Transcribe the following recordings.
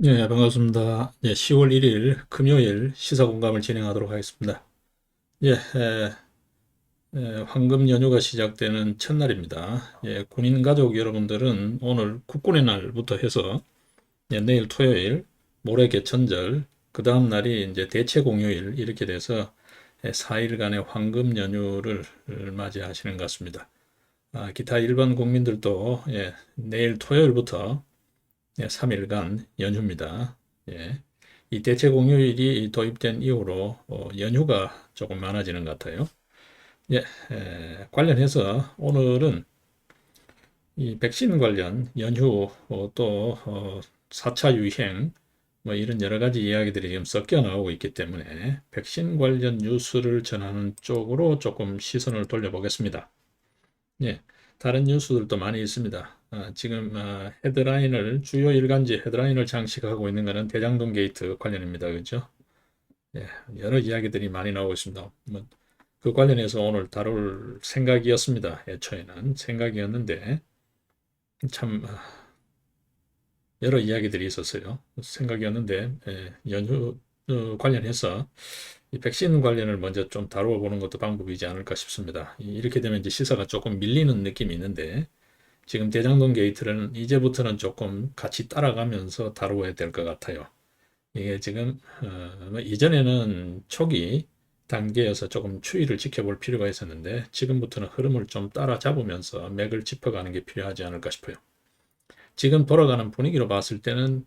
네, 반갑습니다. 10월 1일 금요일 시사 공감을 진행하도록 하겠습니다. 예, 황금 연휴가 시작되는 첫날입니다. 군인 가족 여러분들은 오늘 국군의 날부터 해서 내일 토요일, 모레 개천절, 그 다음 날이 이제 대체 공휴일 이렇게 돼서 4일간의 황금 연휴를 맞이하시는 것 같습니다. 기타 일반 국민들도 내일 토요일부터 3일간 연휴입니다. 예. 이 대체 공휴일이 도입된 이후로 연휴가 조금 많아지는 것 같아요. 예, 관련해서 오늘은 이 백신 관련 연휴 또 4차 유행 뭐 이런 여러 가지 이야기들이 지금 섞여 나오고 있기 때문에 백신 관련 뉴스를 전하는 쪽으로 조금 시선을 돌려보겠습니다. 예, 다른 뉴스들도 많이 있습니다. 지금 헤드라인을 주요 일간지 헤드라인을 장식하고 있는 것은 대장동 게이트 관련입니다. 그렇죠? 예, 여러 이야기들이 많이 나오고 있습니다. 그 관련해서 오늘 다룰 생각이었습니다. 애초에는 생각이었는데 참 여러 이야기들이 있었어요. 생각이었는데 연휴 관련해서 이 백신 관련을 먼저 좀 다루어 보는 것도 방법이지 않을까 싶습니다. 이렇게 되면 이제 시사가 조금 밀리는 느낌이 있는데 지금 대장동 게이트는 이제부터는 조금 같이 따라가면서 다루어야 될 것 같아요. 이게 지금 뭐 이전에는 초기 단계여서 조금 추이를 지켜볼 필요가 있었는데 지금부터는 흐름을 좀 따라잡으면서 맥을 짚어가는 게 필요하지 않을까 싶어요. 지금 돌아가는 분위기로 봤을 때는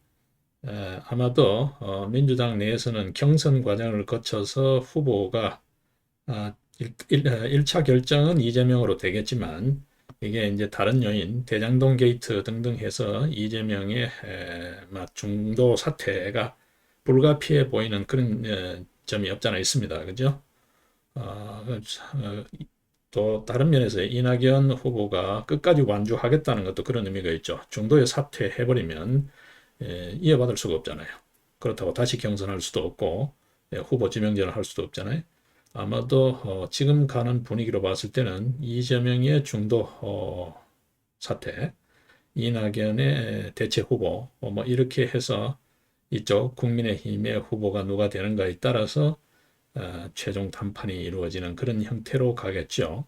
아마도 민주당 내에서는 경선 과정을 거쳐서 후보가 1차 결정은 이재명으로 되겠지만 이게 이제 다른 요인, 대장동 게이트 등등 해서 이재명의 중도 사퇴가 불가피해 보이는 그런 점이 없잖아 있습니다. 그죠? 어, 어, 또 다른 면에서 이낙연 후보가 끝까지 완주하겠다는 것도 그런 의미가 있죠. 중도에 사퇴해버리면 이어받을 수가 없잖아요. 그렇다고 다시 경선할 수도 없고 후보 지명제를 할 수도 없잖아요. 아마도 지금 가는 분위기로 봤을 때는 이재명의 중도 사퇴, 이낙연의 대체 후보 뭐 이렇게 해서 이쪽 국민의힘의 후보가 누가 되는가에 따라서 최종 담판이 이루어지는 그런 형태로 가겠죠.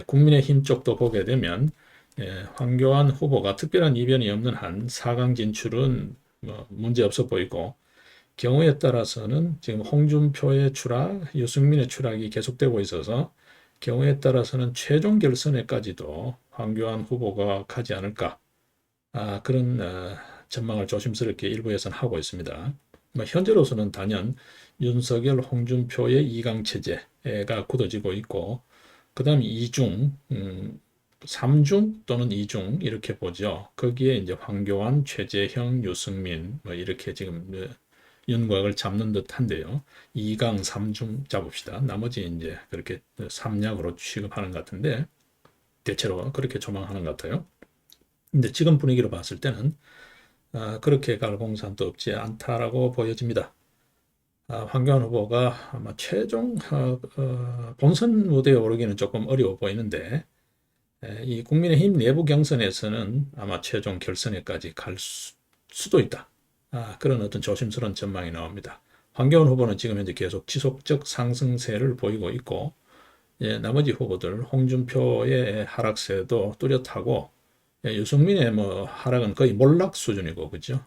국민의힘 쪽도 보게 되면 황교안 후보가 특별한 이변이 없는 한 4강 진출은 뭐 문제 없어 보이고 경우에 따라서는 지금 홍준표의 추락, 유승민의 추락이 계속되고 있어서 경우에 따라서는 최종 결선에까지도 황교안 후보가 가지 않을까 그런 전망을 조심스럽게 일부에서는 하고 있습니다. 뭐 현재로서는 단연 윤석열, 홍준표의 2강 체제가 굳어지고 있고 그 다음에 2중, 3중 또는 2중 이렇게 보죠. 거기에 이제 황교안, 최재형, 유승민 뭐 이렇게 지금 윤곽을 잡는 듯한데요. 2강, 3중 잡읍시다. 나머지 이제 그렇게 3약으로 취급하는 것 같은데 대체로 그렇게 조망하는 것 같아요. 근데 지금 분위기로 봤을 때는 그렇게 갈 공산도 없지 않다라고 보여집니다. 황교안 후보가 아마 최종 본선 무대에 오르기는 조금 어려워 보이는데 이 국민의힘 내부 경선에서는 아마 최종 결선에까지 갈 수도 있다. 그런 어떤 조심스러운 전망이 나옵니다. 황교안 후보는 지금 현재 계속 지속적 상승세를 보이고 있고 나머지 후보들 홍준표의 하락세도 뚜렷하고 유승민의 뭐 하락은 거의 몰락 수준이고 그죠?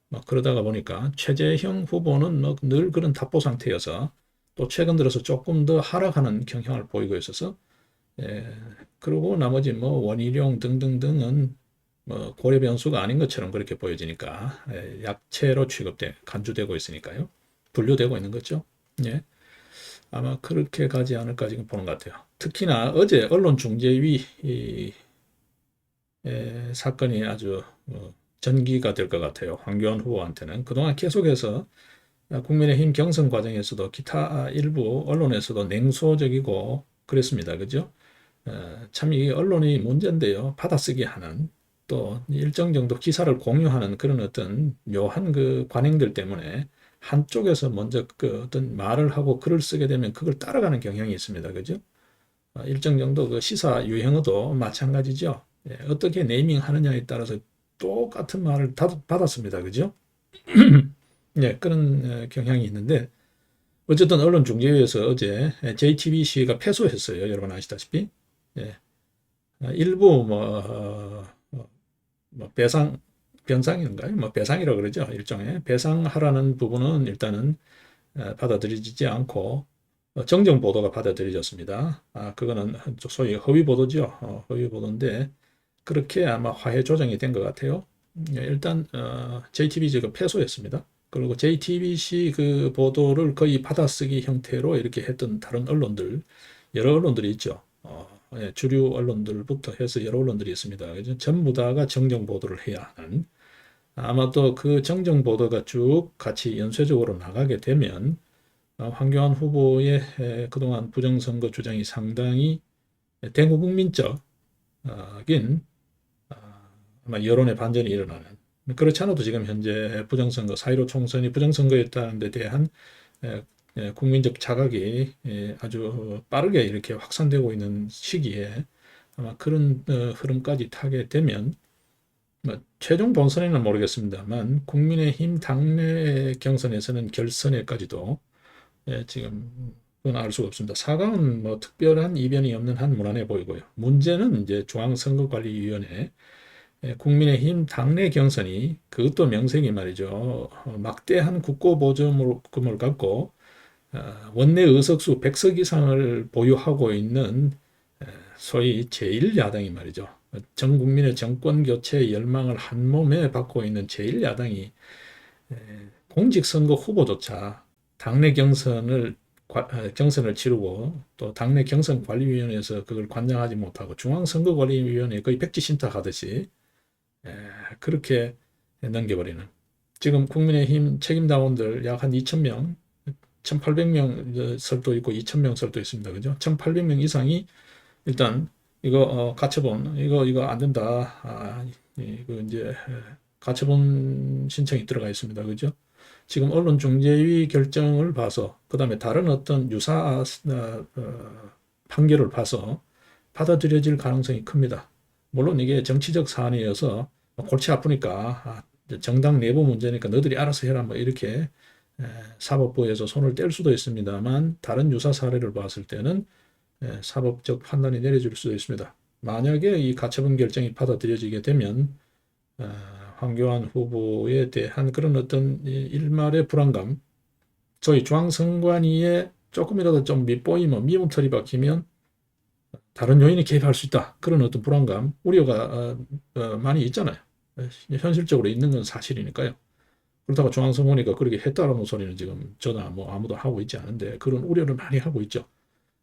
뭐 그러다가 보니까 최재형 후보는 뭐 늘 그런 답보 상태여서 또 최근 들어서 조금 더 하락하는 경향을 보이고 있어서 예, 그리고 나머지 뭐 원희룡 등등등은 뭐 고려 변수가 아닌 것처럼 그렇게 보여지니까 약체로 취급돼 간주되고 있으니까요. 분류되고 있는 거죠. 예. 아마 그렇게 가지 않을까 지금 보는 것 같아요. 특히나 어제 언론중재위 사건이 아주 전기가 될 것 같아요. 황교안 후보한테는 그동안 계속해서 국민의힘 경선 과정에서도 기타 일부 언론에서도 냉소적이고 그랬습니다. 그죠? 참 이 언론이 문제인데요. 받아쓰기 하는 또 일정 정도 기사를 공유하는 그런 어떤 묘한 그 관행들 때문에 한쪽에서 먼저 그 어떤 말을 하고 글을 쓰게 되면 그걸 따라가는 경향이 있습니다. 그죠? 일정 정도 그 시사 유행어도 마찬가지죠. 어떻게 네이밍 하느냐에 따라서 똑같은 말을 받았습니다. 그죠? 예, 그런 경향이 있는데 어쨌든 언론중재위에서 어제 JTBC가 패소했어요. 여러분 아시다시피. 예, 일부 뭐 배상 변상인가요? 뭐 배상이라고 그러죠. 일종의 배상하라는 부분은 일단은 받아들여지지 않고 정정 보도가 받아들여졌습니다. 그거는 소위 허위 보도죠. 허위 보도인데 그렇게 아마 화해 조정이 된 것 같아요. 일단 JTBC가 패소했습니다. 그리고 JTBC 그 보도를 거의 받아쓰기 형태로 이렇게 했던 다른 언론들, 여러 언론들이 있죠. 주류 언론들부터 해서 여러 언론들이 있습니다. 전부 다가 정정 보도를 해야 하는, 아마도 그 정정 보도가 쭉 같이 연쇄적으로 나가게 되면 황교안 후보의 그동안 부정선거 주장이 상당히 대국민적인 아마 여론의 반전이 일어나는, 그렇지 않아도 지금 현재 부정선거 4.15 총선이 부정선거였다는 데 대한 국민적 자각이 아주 빠르게 이렇게 확산되고 있는 시기에 아마 그런 흐름까지 타게 되면 뭐 최종 본선에는 모르겠습니다만 국민의힘 당내 경선에서는 결선에까지도 지금 그건 알 수가 없습니다. 사강은 뭐 특별한 이변이 없는 한 무난해 보이고요. 문제는 이제 중앙선거관리위원회 국민의힘 당내 경선이, 그것도 명색이 말이죠. 막대한 국고보조금을 갖고 원내 의석수 100석 이상을 보유하고 있는 소위 제1야당이 말이죠. 전 국민의 정권 교체 열망을 한 몸에 받고 있는 제1야당이 공직선거 후보조차 당내 경선을 치르고 또 당내 경선관리위원회에서 그걸 관장하지 못하고 중앙선거관리위원회에 거의 백지신탁하듯이 그렇게 넘겨버리는, 지금 국민의힘 책임당원들 약 한 2,000명, 1,800명 설도 있고 2,000명 설도 있습니다. 그죠? 1,800명 이상이 일단 이거 가처분 이거 안 된다. 이거 이제 가처분 신청이 들어가 있습니다. 그죠? 지금 언론중재위 결정을 봐서 그다음에 다른 어떤 유사 판결을 봐서 받아들여질 가능성이 큽니다. 물론 이게 정치적 사안이어서 골치 아프니까 정당 내부 문제니까 너희들이 알아서 해라 뭐 이렇게 사법부에서 손을 뗄 수도 있습니다만, 다른 유사 사례를 봤을 때는 사법적 판단이 내려질 수도 있습니다. 만약에 이 가처분 결정이 받아들여지게 되면 황교안 후보에 대한 그런 어떤 일말의 불안감, 소위 중앙선관위에 조금이라도 좀 밑보이면 미움털이 박히면 다른 요인이 개입할 수 있다. 그런 어떤 불안감, 우려가 많이 있잖아요. 현실적으로 있는 건 사실이니까요. 그렇다고 중앙선관위가 그렇게 했다라는 소리는 지금 저나 뭐 아무도 하고 있지 않은데 그런 우려를 많이 하고 있죠.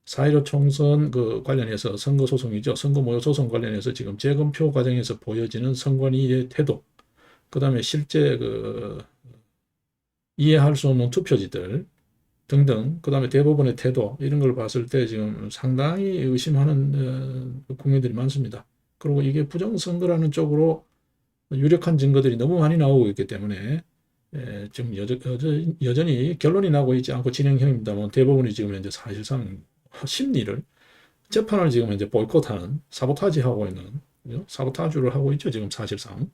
4.15 총선 그 관련해서 선거소송이죠. 선거모여소송 관련해서 지금 재검표 과정에서 보여지는 선관위의 태도, 그 다음에 실제 그 이해할 수 없는 투표지들 등등, 그 다음에 대법원의 태도, 이런 걸 봤을 때 지금 상당히 의심하는 국민들이 많습니다. 그리고 이게 부정선거라는 쪽으로 유력한 증거들이 너무 많이 나오고 있기 때문에 지금 여전히 결론이 나고 있지 않고 진행형입니다만, 대법원이 지금 현재 사실상 심리를, 재판을 지금 현재 보이콧하는, 사보타지하고 있는, 사보타주를 하고 있죠. 지금 사실상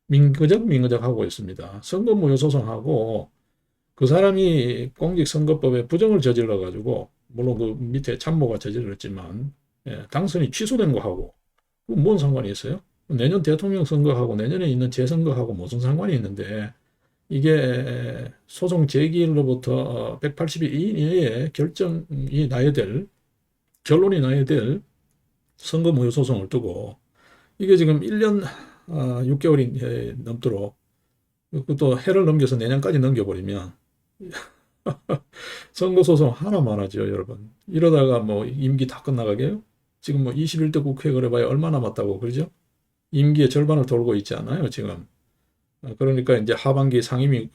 민거적 하고 있습니다. 선거무효 소송하고 그 사람이 공직선거법에 부정을 저질러 가지고, 물론 그 밑에 참모가 저질렀지만 당선이 취소된 거하고 뭔 상관이 있어요? 내년 대통령 선거하고 내년에 있는 재선거하고 무슨 상관이 있는데, 이게 소송 제기일로부터 180일 이내에 결정이 나야 될, 결론이 나야 될 선거무효 소송을 두고 이게 지금 1년 6개월이 넘도록, 또 해를 넘겨서 내년까지 넘겨버리면 선거소송 하나만 하죠, 여러분. 이러다가 뭐 임기 다 끝나가게요? 지금 뭐 21대 국회 그래봐야 얼마 남았다고 그러죠? 임기의 절반을 돌고 있지 않아요, 지금. 그러니까 이제 하반기 상임위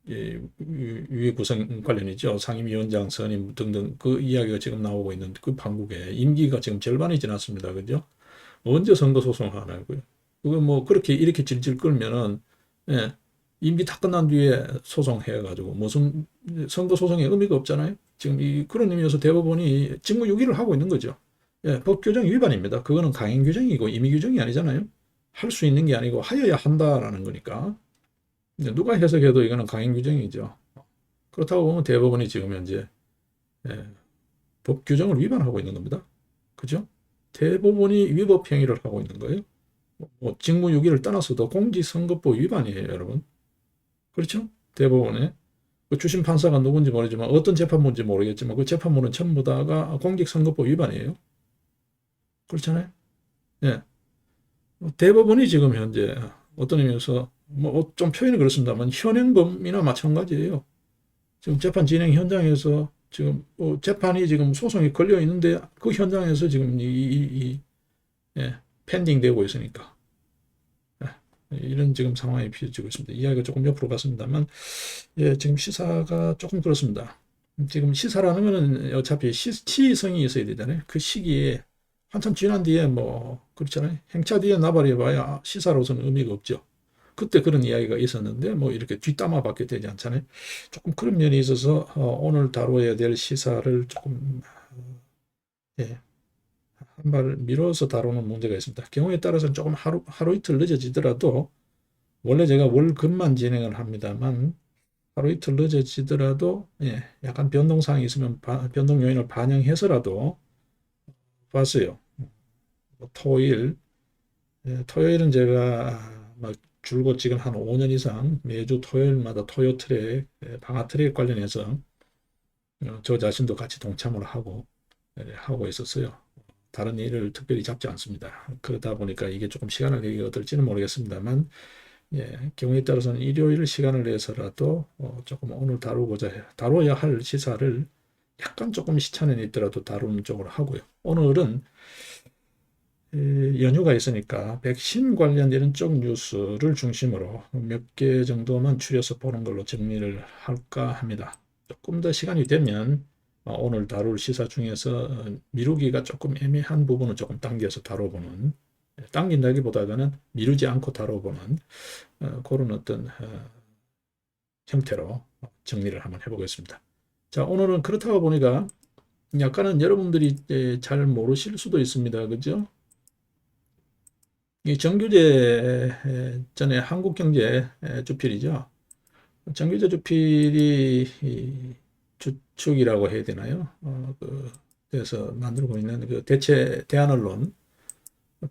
위의 구성 관련이죠. 상임위원장 선임 등등 그 이야기가 지금 나오고 있는 그 판국에 임기가 지금 절반이 지났습니다. 그죠? 언제 선거소송 하나고요? 그거 뭐 그렇게 이렇게 질질 끌면은 임기 다 끝난 뒤에 소송해가지고 무슨 선거소송에 의미가 없잖아요. 지금 그런 의미에서 대법원이 직무유기를 하고 있는 거죠. 법 규정 위반입니다. 그거는 강행 규정이고 임의 규정이 아니잖아요. 할 수 있는 게 아니고 하여야 한다라는 거니까 이제 누가 해석해도 이거는 강행 규정이죠. 그렇다고 보면 대법원이 지금 현재 예, 법 규정을 위반하고 있는 겁니다. 그죠? 대법원이 위법 행위를 하고 있는 거예요. 뭐 직무유기를 떠나서도 공직선거법 위반이에요, 여러분. 그렇죠? 대법원에 그 주심 판사가 누군지 모르지만 어떤 재판부인지 모르겠지만 그 재판부는 전부 다가 공직선거법 위반이에요. 그렇잖아요? 예. 대법원이 지금 현재 어떤 의미에서 뭐 좀 표현이 그렇습니다만 현행범이나 마찬가지예요. 지금 재판 진행 현장에서 지금 재판이 지금 소송이 걸려 있는데 그 현장에서 지금 예, 펜딩되고 있으니까 이런 지금 상황이 빚어지고 있습니다. 이야기가 조금 옆으로 갔습니다만 예, 지금 시사가 조금 그렇습니다. 지금 시사라는 거는 어차피 시성이 있어야 되잖아요. 그 시기에 한참 지난 뒤에 뭐 그렇잖아요. 행차 뒤에 나발이 봐야 시사로서는 의미가 없죠. 그때 그런 이야기가 있었는데 뭐 이렇게 뒷담화 받게 되지 않잖아요. 조금 그런 면이 있어서 오늘 다뤄야 될 시사를 조금 예, 한 발 미뤄서 다루는 문제가 있습니다. 경우에 따라서는 조금 하루 이틀 늦어지더라도 원래 제가 월금만 진행을 합니다만 하루 이틀 늦어지더라도 예, 약간 변동사항이 있으면 변동 요인을 반영해서라도 봤어요. 뭐 토요일 예, 토요일은 제가 막 줄곧 지금 한 5년 이상 매주 토요일마다 토요 트랙, 방화 트랙 관련해서 저 자신도 같이 동참을 하고 있었어요. 다른 일을 특별히 잡지 않습니다. 그러다 보니까 이게 조금 시간을 내기가 어떨지는 모르겠습니다만 예, 경우에 따라서는 일요일 시간을 내서라도 조금 오늘 다뤄야 할 시사를 약간 조금 시차는 있더라도 다루는 쪽으로 하고요. 오늘은 연휴가 있으니까 백신 관련 이런 쪽 뉴스를 중심으로 몇 개 정도만 추려서 보는 걸로 정리를 할까 합니다. 조금 더 시간이 되면 오늘 다룰 시사 중에서 미루기가 조금 애매한 부분은 조금 당겨서 다뤄보는 당긴다기보다는 미루지 않고 다뤄보는 그런 어떤 형태로 정리를 한번 해보겠습니다. 자, 오늘은 그렇다고 보니까 약간은 여러분들이 잘 모르실 수도 있습니다. 그죠? 이 정규제 전에 한국경제 주필이죠. 정규제 주필이 주축이라고 해야 되나요? 그래서 만들고 있는 그 대체 대안언론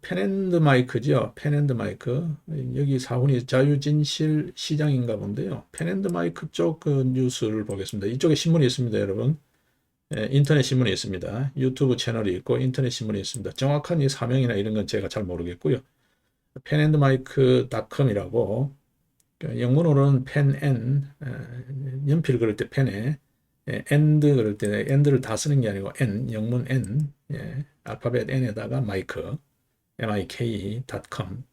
펜앤드마이크죠. 펜앤드마이크 여기 사훈이 자유진실 시장인가 본데요. 펜앤드마이크 쪽 그 뉴스를 보겠습니다. 이쪽에 신문이 있습니다, 여러분. 인터넷 신문이 있습니다. 유튜브 채널이 있고 인터넷 신문이 있습니다. 정확한 이 사명이나 이런 건 제가 잘 모르겠고요. 펜앤드마이크.com이라고 영문으로는 펜앤 연필 그럴 때 펜에 엔드 그럴 때 엔드를 다 쓰는 게 아니고 N 영문 N 알파벳 N에다가 마이크 mik.com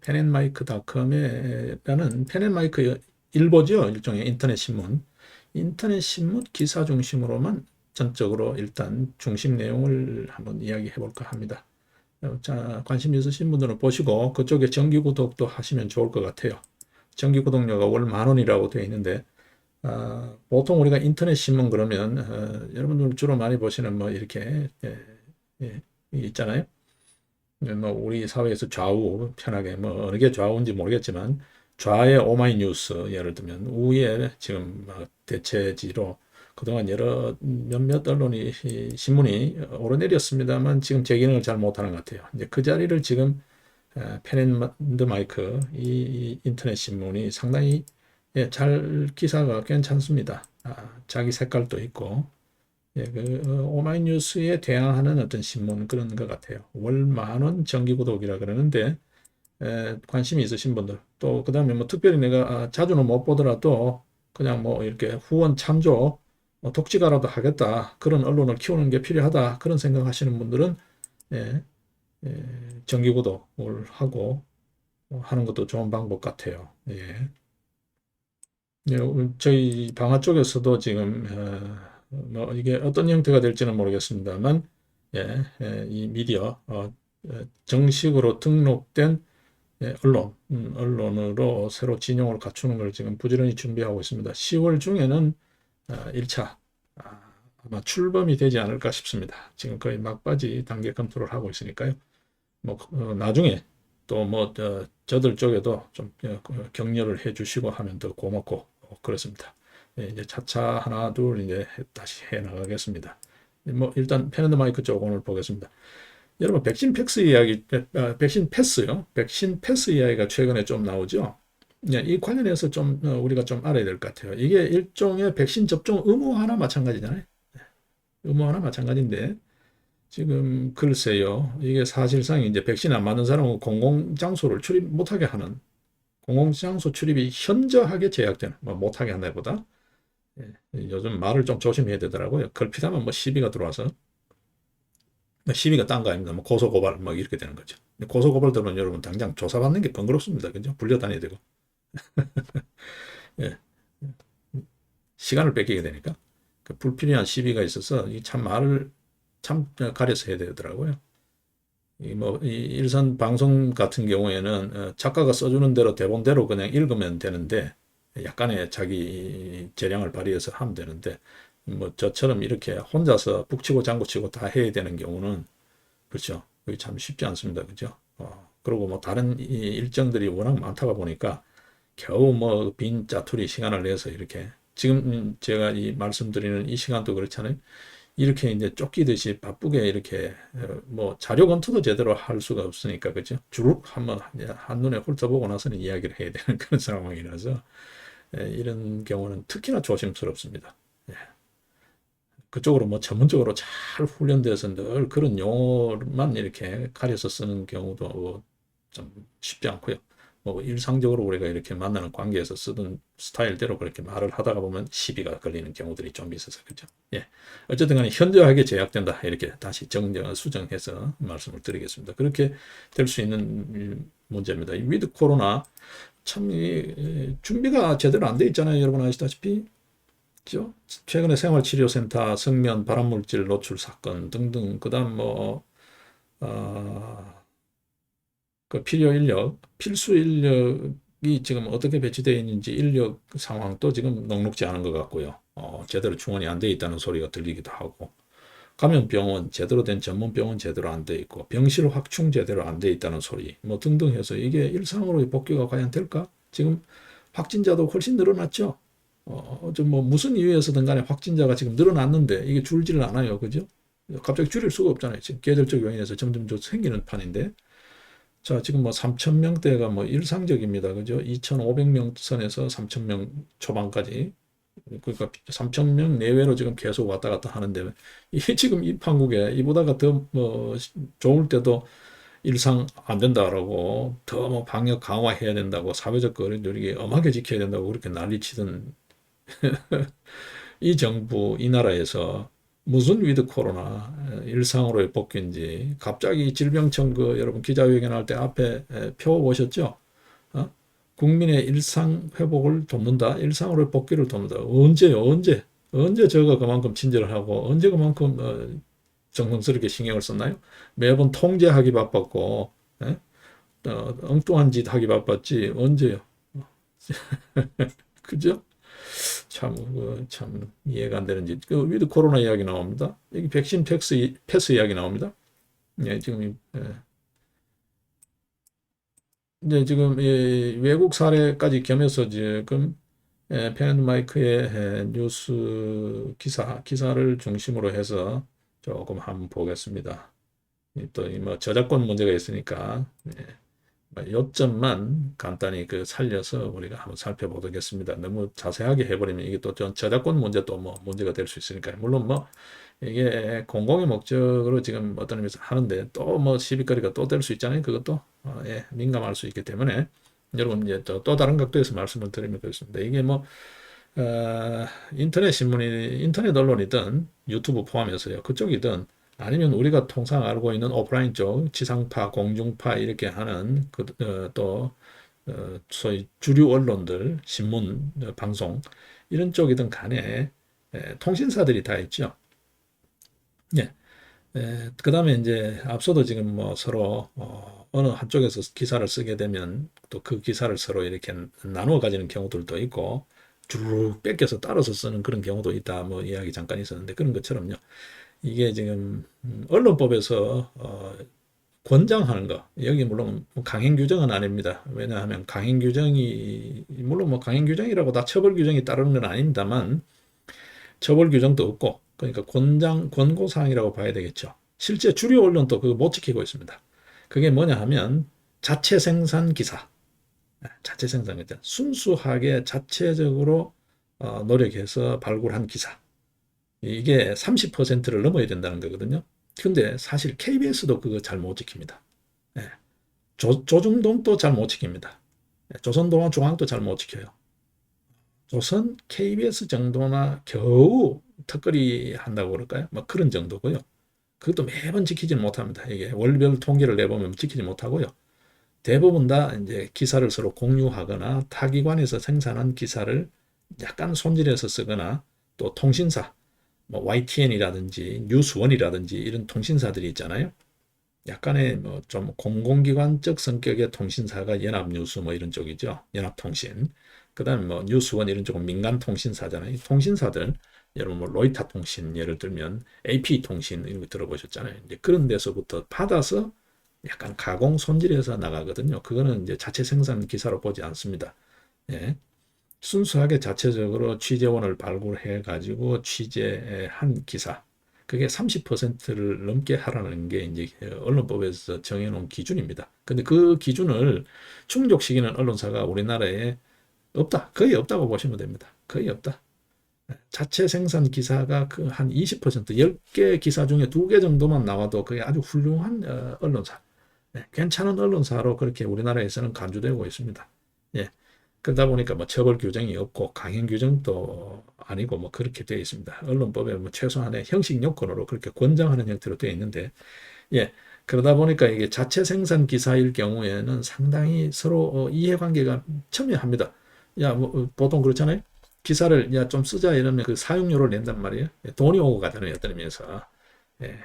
펜앤마이크.com이라는 펜앤마이크 일보죠. 일종의 인터넷 신문 기사 중심으로만 전적으로 일단 중심 내용을 한번 이야기해 볼까 합니다. 자, 관심 있으신 분들은 보시고 그쪽에 정기 구독도 하시면 좋을 것 같아요. 정기 구독료가 월 10,000원이라고 되어 있는데 보통 우리가 인터넷 신문 그러면 여러분들 주로 많이 보시는 뭐 이렇게 있잖아요. 뭐 우리 사회에서 좌우 편하게 뭐 어느 게 좌우인지 모르겠지만 좌의 오마이뉴스 예를 들면 우에 지금 대체지로 그동안 몇몇 언론이 신문이 오르내렸습니다만 지금 제 기능을 잘 못하는 것 같아요. 이제 그 자리를 지금 펜앤드마이크 이 인터넷 신문이 상당히 잘 기사가 괜찮습니다. 자기 색깔도 있고 그 오마이뉴스에 대항하는 어떤 신문 그런 것 같아요. 월 10,000원 정기구독이라 그러는데 관심이 있으신 분들 또 그 다음에 뭐 특별히 내가 자주는 못 보더라도 그냥 뭐 이렇게 후원 참조 독지가라도 하겠다 그런 언론을 키우는 게 필요하다 그런 생각하시는 분들은 정기구독을 하고 하는 것도 좋은 방법 같아요. 저희 방화 쪽에서도 지금 뭐 이게 어떤 형태가 될지는 모르겠습니다만 이 미디어 정식으로 등록된 언론으로 새로 진영을 갖추는 걸 지금 부지런히 준비하고 있습니다. 10월 중에는 1차 아마 출범이 되지 않을까 싶습니다. 지금 거의 막바지 단계 검토를 하고 있으니까요. 뭐 나중에 또 뭐 저들 쪽에도 좀 격려를 해주시고 하면 더 고맙고 그렇습니다. 예, 이제 차차 하나 둘 이제 다시 해 나가겠습니다. 뭐 일단 펜앤드 마이크 쪽 오늘 보겠습니다. 여러분 백신 패스 이야기, 백신 패스요. 백신 패스 이야기가 최근에 좀 나오죠. 예, 이 관련해서 좀 우리가 좀 알아야 될 것 같아요. 이게 일종의 백신 접종 의무화나 마찬가지잖아요. 의무화나 마찬가지인데 지금 글쎄요. 이게 사실상 이제 백신 안 맞는 사람은 공공장소를 출입 못하게 하는 공공장소 출입이 현저하게 제약되는 뭐 못하게 한다보다 예, 요즘 말을 좀 조심해야 되더라고요. 걸핏하면 뭐 시비가 들어와서 시비가 딴 거 아닙니다. 뭐 고소고발 뭐 이렇게 되는 거죠. 고소고발 들으면 여러분 당장 조사받는 게 번거롭습니다. 그죠? 불려다녀야 되고 예, 시간을 뺏기게 되니까 그 불필요한 시비가 있어서 이 참 말을 참 가려서 해야 되더라고요. 이 일선 방송 같은 경우에는 작가가 써주는 대로 대본대로 그냥 읽으면 되는데 약간의 자기 재량을 발휘해서 하면 되는데 뭐 저처럼 이렇게 혼자서 북치고 장구치고 다 해야 되는 경우는 그렇죠. 그게 참 쉽지 않습니다. 그죠? 그리고 뭐 다른 일정들이 워낙 많다가 보니까 겨우 뭐 빈 짜투리 시간을 내서 이렇게 지금 제가 이 말씀드리는 이 시간도 그렇잖아요. 이렇게 이제 쫓기듯이 바쁘게 이렇게 뭐 자료 검토도 제대로 할 수가 없으니까 그죠? 주룩 한번 한눈에 훑어보고 나서는 이야기를 해야 되는 그런 상황이라서 이런 경우는 특히나 조심스럽습니다. 예. 그쪽으로 뭐 전문적으로 잘 훈련돼서 늘 그런 용어만 이렇게 가려서 쓰는 경우도 좀 쉽지 않고요. 뭐 일상적으로 우리가 이렇게 만나는 관계에서 쓰던 스타일대로 그렇게 말을 하다가 보면 시비가 걸리는 경우들이 좀 있어서 그죠. 예. 어쨌든 간에 현저하게 제약된다. 이렇게 다시 수정해서 말씀을 드리겠습니다. 그렇게 될 수 있는 문제입니다. 이 위드 코로나 참 준비가 제대로 안 돼 있잖아요. 여러분 아시다시피. 그죠? 최근에 생활치료센터 성면 발암물질 노출 사건 등등 그다음 뭐 그 필요 인력, 필수 인력이 지금 어떻게 배치되어 있는지 인력 상황도 지금 녹록지 않은 것 같고요. 제대로 충원이 안 돼 있다는 소리가 들리기도 하고 감염병원 제대로 된 전문병원 제대로 안 돼 있고 병실 확충 제대로 안 돼 있다는 소리 뭐 등등 해서 이게 일상으로 복귀가 과연 될까? 지금 확진자도 훨씬 늘어났죠. 좀 뭐 무슨 이유에서든 간에 확진자가 지금 늘어났는데 이게 줄지를 않아요. 그죠? 갑자기 줄일 수가 없잖아요. 지금 계절적 요인에서 점점 좀 생기는 판인데 자, 지금 뭐 3,000명대가 뭐 일상적입니다. 그죠? 2,500명 선에서 3,000명 초반까지. 그러니까 3,000명 내외로 지금 계속 왔다 갔다 하는데, 이게 지금 이 판국에 이보다가 더 뭐 좋을 때도 일상 안 된다라고, 더 뭐 방역 강화해야 된다고, 사회적 거리두기 엄하게 지켜야 된다고 그렇게 난리치던 이 정부, 이 나라에서 무슨 위드 코로나 일상으로의 복귀인지 갑자기 질병청 그 여러분 기자회견 할 때 앞에 표 보셨죠? 국민의 일상 회복을 돕는다. 일상으로의 복귀를 돕는다. 언제요? 언제 저가 그만큼 친절을 하고 언제 그만큼 정성스럽게 신경을 썼나요? 매번 통제하기 바빴고 엉뚱한 짓 하기 바빴지 언제요? 그죠? 참 이해가 안 되는지 그 위드 코로나 이야기 나옵니다. 여기 백신 패스 이야기 나옵니다. 예, 지금 이제 지금 외국 사례까지 겸해서 지금 펜마이크의 뉴스 기사를 중심으로 해서 조금 한번 보겠습니다. 또 뭐 저작권 문제가 있으니까 요점만 간단히 그 살려서 우리가 한번 살펴보겠습니다. 너무 자세하게 해버리면 이게 또 저작권 문제도 뭐 문제가 될 수 있으니까 물론 뭐 이게 공공의 목적으로 지금 어떤 의미에서 하는데 또 뭐 시비거리가 또 될 수 있잖아요. 그것도 민감할 수 있기 때문에 여러분 이제 또 다른 각도에서 말씀을 드리면 그렇습니다. 이게 뭐 인터넷 신문이 인터넷 언론이든 유튜브 포함해서요. 그쪽이든 아니면 우리가 통상 알고 있는 오프라인 쪽 지상파, 공중파 이렇게 하는 또 소위 주류 언론들, 신문, 방송 이런 쪽이든 간에 통신사들이 다 있죠. 예. 그 다음에 이제 앞서도 지금 뭐 서로 어느 한쪽에서 기사를 쓰게 되면 또 그 기사를 서로 이렇게 나누어 가지는 경우들도 있고 주르륵 뺏겨서 따로서 쓰는 그런 경우도 있다. 뭐 이야기 잠깐 있었는데 그런 것처럼요. 이게 지금 언론법에서 권장하는 거. 여기 물론 강행 규정은 아닙니다. 왜냐하면 강행 규정이 물론 뭐 강행 규정이라고 다 처벌 규정이 따르는 건 아닙니다만 처벌 규정도 없고 그러니까 권고 사항이라고 봐야 되겠죠. 실제 주류 언론도 그거 못 지키고 있습니다. 그게 뭐냐 하면 자체 생산 기사. 자체 생산 기사. 순수하게 자체적으로 노력해서 발굴한 기사. 이게 30%를 넘어야 된다는 거거든요. 근데 사실 KBS도 그거 잘 못 지킵니다. 예. 조중동도 잘 못 지킵니다. 예. 조선동아중앙도 잘 못 지켜요. 조선 KBS 정도나 겨우 턱걸이 한다고 그럴까요? 뭐 그런 정도고요. 그것도 매번 지키지는 못합니다. 이게 월별 통계를 내보면 지키지 못하고요. 대부분 다 이제 기사를 서로 공유하거나 타기관에서 생산한 기사를 약간 손질해서 쓰거나 또 통신사, 뭐 YTN이라든지 뉴스원이라든지 이런 통신사들이 있잖아요. 약간의 뭐 좀 공공기관적 성격의 통신사가 연합뉴스 뭐 이런 쪽이죠. 연합통신. 그다음에 뭐 뉴스원 이런 쪽은 민간 통신사잖아요. 통신사들 여러분 뭐 로이터 통신 예를 들면 AP 통신 이런 거 들어보셨잖아요. 이제 그런 데서부터 받아서 약간 가공 손질해서 나가거든요. 그거는 이제 자체 생산 기사로 보지 않습니다. 예. 순수하게 자체적으로 취재원을 발굴해 가지고 취재한 기사. 그게 30%를 넘게 하라는 게 이제 언론법에서 정해놓은 기준입니다. 근데 그 기준을 충족시키는 언론사가 우리나라에 없다. 거의 없다고 보시면 됩니다. 거의 없다. 자체 생산 기사가 그 한 20%, 10개 기사 중에 2개 정도만 나와도 그게 아주 훌륭한 언론사. 괜찮은 언론사로 그렇게 우리나라에서는 간주되고 있습니다. 예. 그러다 보니까 뭐 처벌 규정이 없고 강행 규정도 아니고 뭐 그렇게 되어 있습니다. 언론법에 뭐 최소한의 형식 요건으로 그렇게 권장하는 형태로 되어 있는데, 예. 그러다 보니까 이게 자체 생산 기사일 경우에는 상당히 서로 이해관계가 첨예합니다. 야, 뭐 보통 그렇잖아요. 기사를 야 좀 쓰자 이러면 그 사용료를 낸단 말이에요. 돈이 오고 가잖아요. 어떤 의미에서. 예.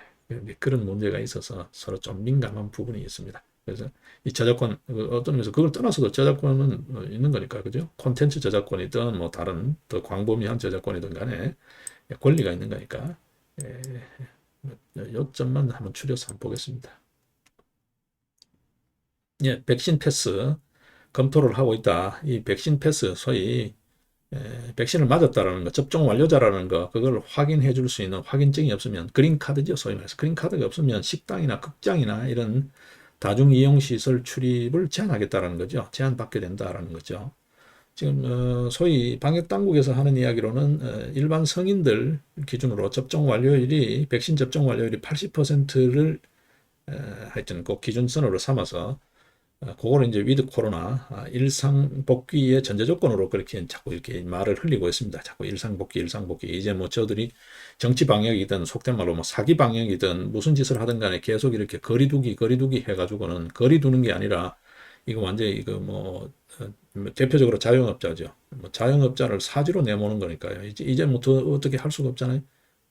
그런 문제가 있어서 서로 좀 민감한 부분이 있습니다. 그래서 이 저작권 어떤 의미에서 그걸 떠나서도 저작권은 있는 거니까 그죠? 콘텐츠 저작권이든 뭐 다른 더 광범위한 저작권이든 간에 권리가 있는 거니까 요점만 한번 추려서 한번 보겠습니다. 예, 백신 패스 검토를 하고 있다. 이 백신 패스 소위 백신을 맞았다라는 거, 접종 완료자라는 거, 그걸 확인해 줄 수 있는 확인증이 없으면 그린카드죠. 소위 말해서 그린카드가 없으면 식당이나 극장이나 이런 다중이용시설 출입을 제한하겠다라는 거죠. 제한받게 된다라는 거죠. 지금 소위 방역당국에서 하는 이야기로는 일반 성인들 기준으로 접종 완료율이 백신 접종 완료율이 80%를 하여튼 꼭 기준선으로 삼아서 그거를 이제 위드 코로나 일상 복귀의 전제 조건으로 그렇게 자꾸 이렇게 말을 흘리고 있습니다. 자꾸 일상 복귀 이제 뭐 저들이 정치 방역이든 속된 말로 뭐 사기 방역이든 무슨 짓을 하든 간에 계속 이렇게 거리두기 해가지고는 거리 두는 게 아니라 이거 완전히 이거 뭐 대표적으로 자영업자죠. 뭐 자영업자를 사지로 내모는 거니까요. 이제 뭐 더 어떻게 할 수가 없잖아요.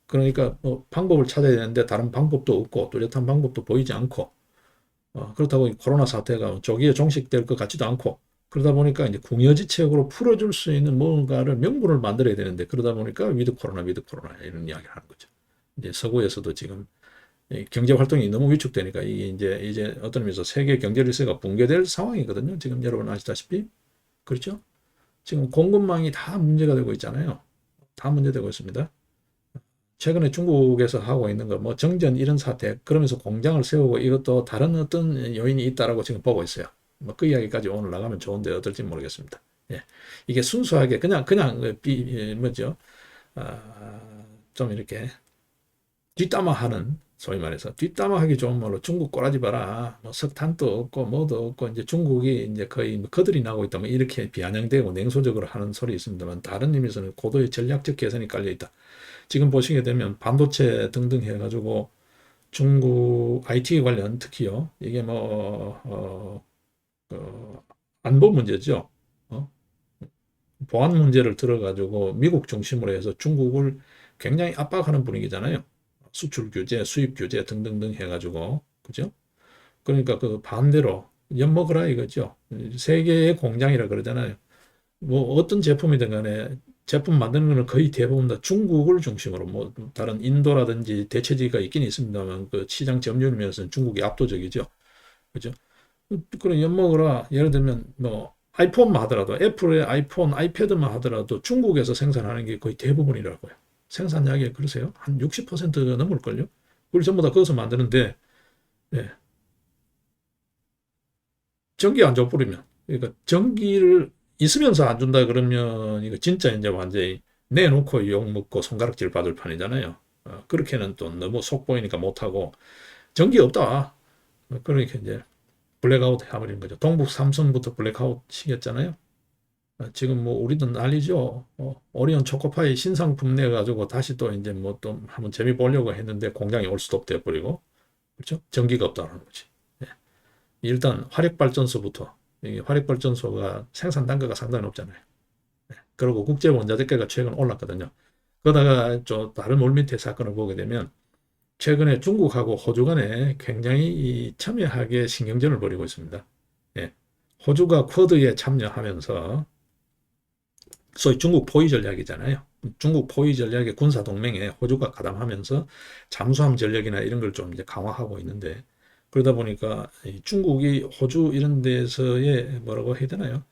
그러니까 뭐 방법을 찾아야 되는데 다른 방법도 없고 뚜렷한 방법도 보이지 않고 그렇다고 코로나 사태가 조기에 종식될 것 같지도 않고 그러다 보니까 이제 궁여지책으로 풀어줄 수 있는 뭔가를 명분을 만들어야 되는데 그러다 보니까 위드 코로나 이런 이야기를 하는 거죠. 이제 서구에서도 지금 경제 활동이 너무 위축되니까 이게 이제 어떤 의미에서 세계 경제 질서가 붕괴될 상황이거든요. 지금 여러분 아시다시피 그렇죠? 지금 공급망이 다 문제가 되고 있잖아요. 다 문제되고 있습니다. 최근에 중국에서 하고 있는 거 뭐 정전 이런 사태 그러면서 공장을 세우고 이것도 다른 어떤 요인이 있다라고 지금 보고 있어요. 뭐 그 이야기까지 오늘 나가면 좋은데 어떨지 모르겠습니다. 예. 이게 순수하게 그냥 뭐죠? 좀 이렇게 뒷담화하는 소위 말해서 뒷담화하기 좋은 말로 중국 꼬라지 봐라. 뭐 석탄도 없고 뭐도 없고 이제 중국이 이제 거의 뭐 거들이 나고 있다. 뭐 이렇게 비아냥대고 냉소적으로 하는 소리 있습니다만 다른 의미에서는 고도의 전략적 개선이 깔려 있다. 지금 보시게 되면 반도체 등등 해가지고 중국 IT 관련 특히요. 이게 뭐 안보 문제죠. 어? 보안 문제를 들어가지고 미국 중심으로 해서 중국을 굉장히 압박하는 분위기잖아요. 수출 규제, 수입 규제 등등등 해가지고 그죠? 그러니까 그 반대로 엿먹으라 이거죠. 세계의 공장이라 그러잖아요. 뭐 어떤 제품이든 간에 제품 만드는 거는 거의 대부분 다 중국을 중심으로 뭐 다른 인도라든지 대체지가 있긴 있습니다만 그 시장 점유율 면에서는 중국이 압도적이죠. 그죠? 그런 엿먹으라. 예를 들면 뭐 아이폰만 하더라도 애플의 아이폰, 아이패드만 하더라도 중국에서 생산하는 게 거의 대부분이라고요. 생산량이 그러세요? 한 60%가 넘을걸요? 그걸 전부 다 거기서 만드는데 예, 전기 안 줘버리면 그러니까 전기를 있으면서 안 준다 그러면 이거 진짜 이제 완전히 내놓고 욕먹고 손가락질 받을 판이잖아요. 그렇게는 또 너무 속 보이니까 못하고 전기 없다. 그러니까 이제 블랙아웃 해버리는 거죠. 동북 삼성부터 블랙아웃 시켰잖아요. 지금 뭐 우리도 난리죠. 오리온 초코파이 신상품 내가지고 다시 또 이제 뭐 또 한번 재미 보려고 했는데 공장이 올 수도 없대 버리고 그렇죠? 전기가 없다는 거지. 예. 일단 화력발전소부터 이 화력발전소가 생산 단가가 상당히 높잖아요. 그리고 국제 원자재가가 최근 올랐거든요. 그러다가 좀 다른 물밑의 사건을 보게 되면 최근에 중국하고 호주 간에 굉장히 첨예하게 신경전을 벌이고 있습니다. 예. 호주가 쿼드에 참여하면서 소위 중국 포위 전략이잖아요. 중국 포위 전략의 군사 동맹에 호주가 가담하면서 잠수함 전력이나 이런 걸 좀 이제 강화하고 있는데 그러다 보니까 중국이 호주 이런 데서의 뭐라고 해야 되나요?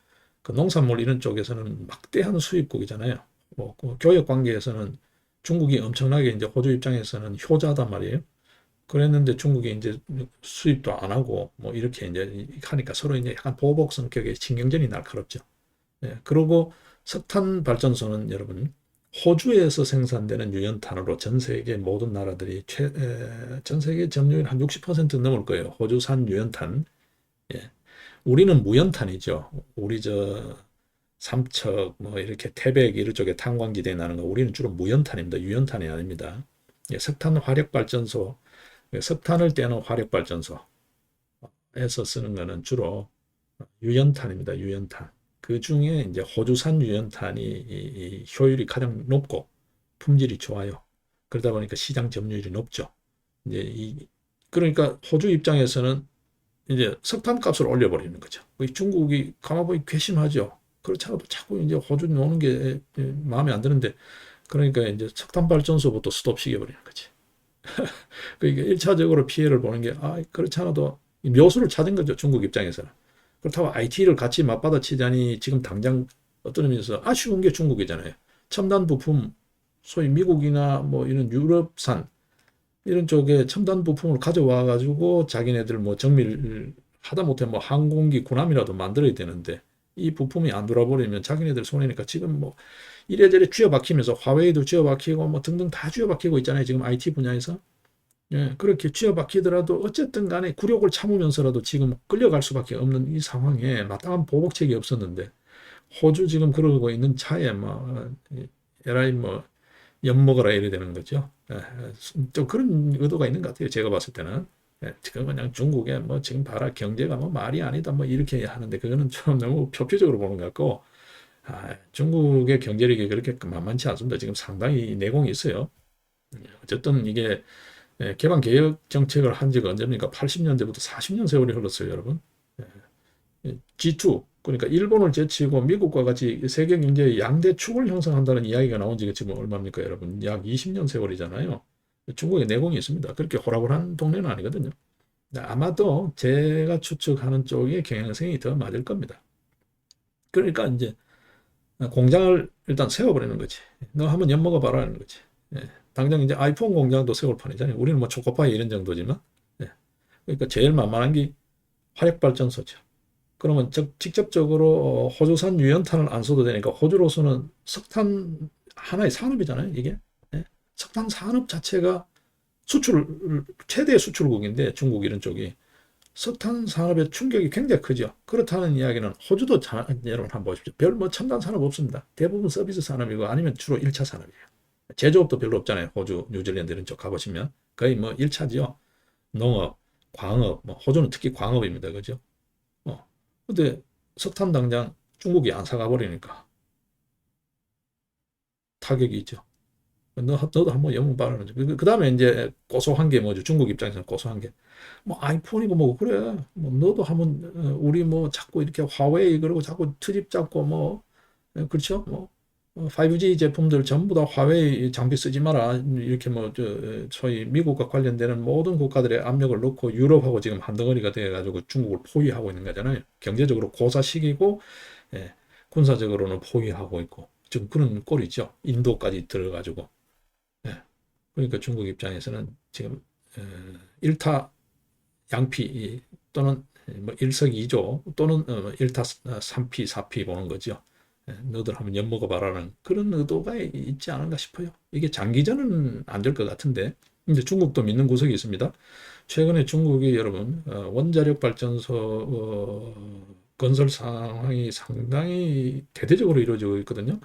그 농산물 이런 쪽에서는 막대한 수입국이잖아요. 그 교역 관계에서는 중국이 엄청나게 이제 호주 입장에서는 효자단 말이에요. 그랬는데 중국이 이제 수입도 안 하고 뭐 이렇게 이제 하니까 서로 이제 약간 보복 성격의 신경전이 날카롭죠. 예, 그리고 석탄 발전소는 여러분 호주에서 생산되는 유연탄으로 전 세계 모든 나라들이 전 세계 점유율 한 60% 넘을 거예요. 호주산 유연탄. 예. 우리는 무연탄이죠. 우리 저 삼척 뭐 이렇게 태백 이런 쪽에 탄광지대에 나는 거 우리는 주로 무연탄입니다. 유연탄이 아닙니다. 예, 석탄 화력 발전소, 석탄을 떼는 화력 발전소에서 쓰는 거는 주로 유연탄입니다. 유연탄. 그 중에 이제 호주산 유연탄이 이 효율이 가장 높고 품질이 좋아요. 그러다 보니까 시장 점유율이 높죠. 이제 그러니까 호주 입장에서는 이제 석탄 값을 올려버리는 거죠. 중국이 가만보니 괘씸하죠. 그렇지 않아도 자꾸 이제 호주 노는 게 마음에 안 드는데 그러니까 이제 석탄 발전소부터 스톱시켜버리는 거지. 그러니까 1차적으로 피해를 보는 게 그렇지 않아도 묘수를 찾은 거죠. 중국 입장에서는. 그렇다고 IT를 같이 맞받아치자니 지금 당장 어떤 의미에서 아쉬운 게 중국이잖아요. 첨단 부품, 소위 미국이나 뭐 이런 유럽산 이런 쪽에 첨단 부품을 가져와 가지고 자기네들 뭐 정밀 하다못해 뭐 항공기 군함이라도 만들어야 되는데 이 부품이 안 돌아버리면 자기네들 손해니까 지금 뭐 이래저래 쥐어박히면서 화웨이도 쥐어박히고 뭐 등등 다 쥐어박히고 있잖아요. 지금 IT 분야에서. 예, 그렇게 쥐어박히더라도 어쨌든 간에 굴욕을 참으면서라도 지금 끌려갈 수밖에 없는 이 상황에 마땅한 보복책이 없었는데 호주 지금 그러고 있는 차에 뭐 에라이 뭐 엿먹어라 이래 되는 거죠. 좀 그런 의도가 있는 것 같아요. 제가 봤을 때는. 지금 그냥 중국에 뭐 지금 봐라 경제가 뭐 말이 아니다 뭐 이렇게 하는데 그거는 좀 너무 표피적으로 보는 것 같고 중국의 경제력이 그렇게 만만치 않습니다. 지금 상당히 내공이 있어요. 어쨌든 이게 개방 개혁 정책을 한 지가 언제입니까? 80년대부터 40년 세월이 흘렀어요, 여러분. G2 그러니까 일본을 제치고 미국과 같이 세계 경제의 양대 축을 형성한다는 이야기가 나온 지가 지금 얼마입니까, 여러분? 약 20년 세월이잖아요. 중국에 내공이 있습니다. 그렇게 호락호락한 동네는 아니거든요. 아마도 제가 추측하는 쪽에 경영성이 더 맞을 겁니다. 그러니까 이제 공장을 일단 세워버리는 거지. 너 한번 엿먹어봐라는 거지. 당장 이제 아이폰 공장도 세울 판이잖아요. 우리는 뭐 초코파이 이런 정도지만. 그러니까 제일 만만한 게 화력발전소죠. 그러면 직접적으로 호주산 유연탄을 안 써도 되니까 호주로서는 석탄 하나의 산업이잖아요. 이게 석탄 산업 자체가 수출 최대 수출국인데 중국 이런 쪽이 석탄 산업의 충격이 굉장히 크죠. 그렇다는 이야기는 호주도 여러분 한번 보십시오. 별 뭐 첨단 산업 없습니다. 대부분 서비스 산업이고 아니면 주로 1차 산업이에요. 제조업도 별로 없잖아요. 호주, 뉴질랜드 이런 쪽 가보시면 거의 뭐 1차지요. 농업, 광업, 뭐 호주는 특히 광업입니다. 그죠? 근데 석탄 당장 중국이 안 사가 버리니까 타격이 있죠. 너도 한번 영웅 바라는 거죠. 그 다음에 이제 고소한 게 뭐죠? 중국 입장에서는 고소한 게 뭐 아이폰이고 뭐 그래. 뭐 너도 한번 우리 뭐 자꾸 이렇게 화웨이 그러고 자꾸 트집 잡고 뭐 그렇죠? 뭐 5G 제품들 전부 다 화웨이 장비 쓰지 마라. 이렇게 뭐, 소위 미국과 관련되는 모든 국가들의 압력을 넣고 유럽하고 지금 한덩어리가 돼가지고 중국을 포위하고 있는 거잖아요. 경제적으로 고사시키고, 예, 군사적으로는 포위하고 있고. 지금 그런 꼴이죠. 인도까지 들어가지고. 예, 그러니까 중국 입장에서는 지금, 일타 양피 또는 뭐 일석이조 또는 일타 삼피 사피 보는 거죠. 너들 한번 엿먹어봐라는 그런 의도가 있지 않은가 싶어요. 이게 장기전은 안 될 것 같은데 이제 중국도 믿는 구석이 있습니다. 최근에 중국이 여러분 원자력 발전소 건설 상황이 상당히 대대적으로 이루어지고 있거든요.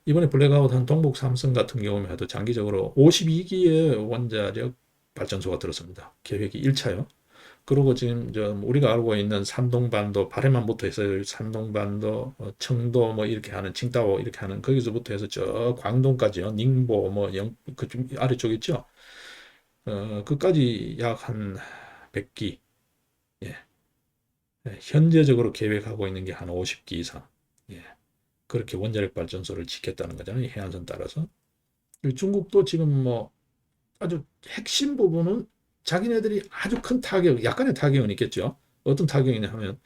이번에 블랙아웃한 동북 삼성 같은 경우만 해도 장기적으로 52기의 원자력 발전소가 들었습니다. 계획이 1차요. 그리고 지금 우리가 알고 있는 산동반도 발해만부터 해서 산동반도 청도 뭐 이렇게 하는 칭다오 이렇게 하는 거기서부터 해서 저 광동까지요. 닝보 뭐 그쪽 아래쪽 있죠. 그까지 약 한 100기. 예. 현재적으로 계획하고 있는 게 한 50기 이상. 예. 그렇게 원자력 발전소를 짓겠다는 거잖아요. 해안선 따라서. 중국도 지금 뭐 아주 핵심 부분은 자기네들이 아주 큰 타격, 약간의 타격은 있겠죠. 어떤 타격이냐 하면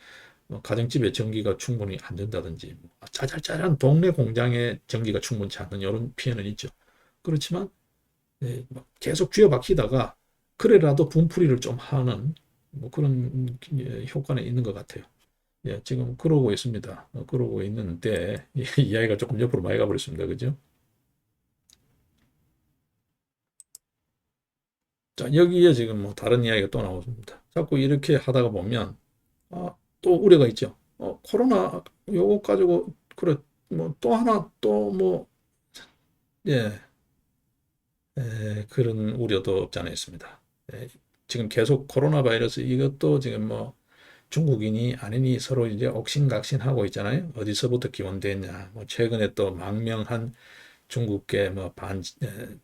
가정집에 전기가 충분히 안 된다든지 짜잘짜잘한 동네 공장에 전기가 충분치 않는 이런 피해는 있죠. 그렇지만 계속 쥐어박히다가 그래라도 분풀이를 좀 하는 뭐 그런 효과는 있는 것 같아요. 예, 지금 그러고 있습니다. 그러고 있는데 이야기가 조금 옆으로 많이 가버렸습니다. 그죠? 자, 여기에 지금 뭐 다른 이야기가 또 나오습니다. 자꾸 이렇게 하다가 보면 또 우려가 있죠. 코로나 요거 가지고 그래 뭐 또 하나 또 뭐 예, 그런 우려도 없지 않아 있습니다. 예, 지금 계속 코로나 바이러스 이것도 지금 뭐 중국인이 아니니 서로 이제 옥신각신하고 있잖아요. 어디서부터 기원됐냐. 뭐 최근에 또 망명한 중국계 뭐 반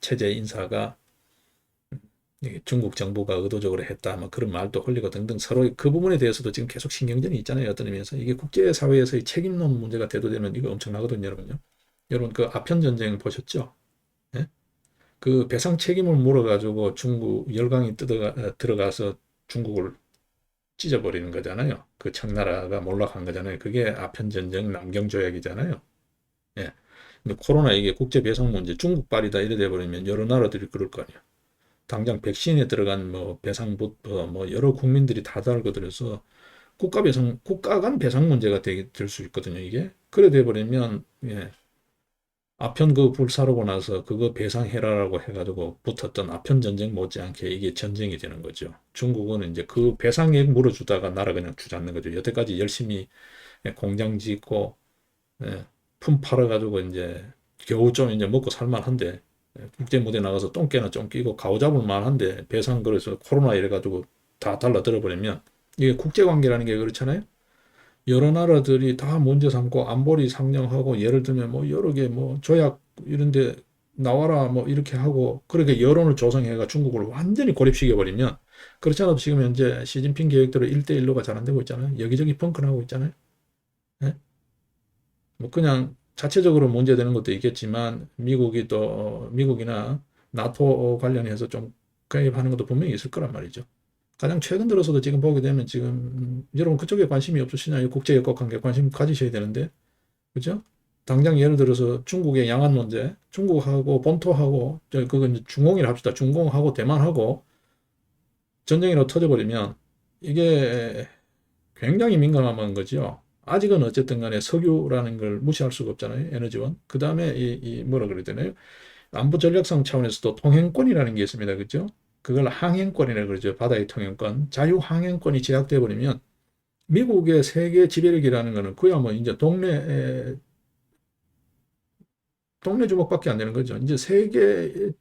체제 인사가 중국 정부가 의도적으로 했다, 뭐 그런 말도 흘리고 등등 서로 그 부분에 대해서도 지금 계속 신경전이 있잖아요. 어떤 의미에서 이게 국제사회에서의 책임론 문제가 대두되면 이거 엄청나거든요, 여러분요. 여러분 그 아편 전쟁 보셨죠? 예? 그 배상 책임을 물어가지고 중국 열강이 들어가서 중국을 찢어버리는 거잖아요. 그 청나라가 몰락한 거잖아요. 그게 아편 전쟁 남경 조약이잖아요. 예. 근데 코로나 이게 국제 배상 문제 중국발이다 이래 돼 버리면 여러 나라들이 그럴 거 아니에요. 당장 백신에 들어간 뭐 배상부터 뭐 여러 국민들이 다 달거들여서 국가 간 배상 문제가 될 수 있거든요, 이게. 그래 돼 버리면 예. 아편 그 불사르고 나서 그거 배상해라라고 해가지고 붙었던 아편 전쟁 못지않게 이게 전쟁이 되는 거죠. 중국은 이제 그 배상액 물어주다가 나라 그냥 주저앉는 거죠. 여태까지 열심히 공장 짓고 예, 품 팔아가지고 이제 겨우 좀 이제 먹고 살만한데 국제 무대 나가서 똥개나 좀 끼고 가오잡을 만한데 배상 그래서 코로나 이래가지고 다 달라들어 버리면 이게 국제 관계라는 게 그렇잖아요. 여러 나라들이 다 문제 삼고 안보리 상정하고 예를 들면 뭐 여러 개 뭐 조약 이런데 나와라 뭐 이렇게 하고 그렇게 여론을 조성해가 중국을 완전히 고립시켜 버리면 그렇지 않아도 지금 현재 시진핑 계획대로 1대1로가 잘 안 되고 있잖아요. 여기저기 펑크나고 있잖아요. 예? 뭐 그냥 자체적으로 문제되는 것도 있겠지만 미국이 또 미국이나 나토 관련해서 좀 개입하는 것도 분명히 있을 거란 말이죠. 가장 최근 들어서도 지금 보게 되면 지금 여러분 그쪽에 관심이 없으시나요? 국제 역학 관계 관심 가지셔야 되는데 그죠? 당장 예를 들어서 중국의 양안 문제, 중국하고 본토하고 그건 이제 중공이라 합시다. 중공하고 대만하고 전쟁이라도 터져버리면 이게 굉장히 민감한 거죠. 아직은 어쨌든 간에 석유라는 걸 무시할 수가 없잖아요. 에너지원. 그 다음에 뭐라 그래야 되나요? 안보 전략상 차원에서도 통행권이라는 게 있습니다. 그죠? 그걸 항행권이라고 그러죠. 바다의 통행권. 자유 항행권이 제약돼 버리면 미국의 세계 지배력이라는 거는 그야 뭐 이제 동네 주먹밖에 안 되는 거죠. 이제 세계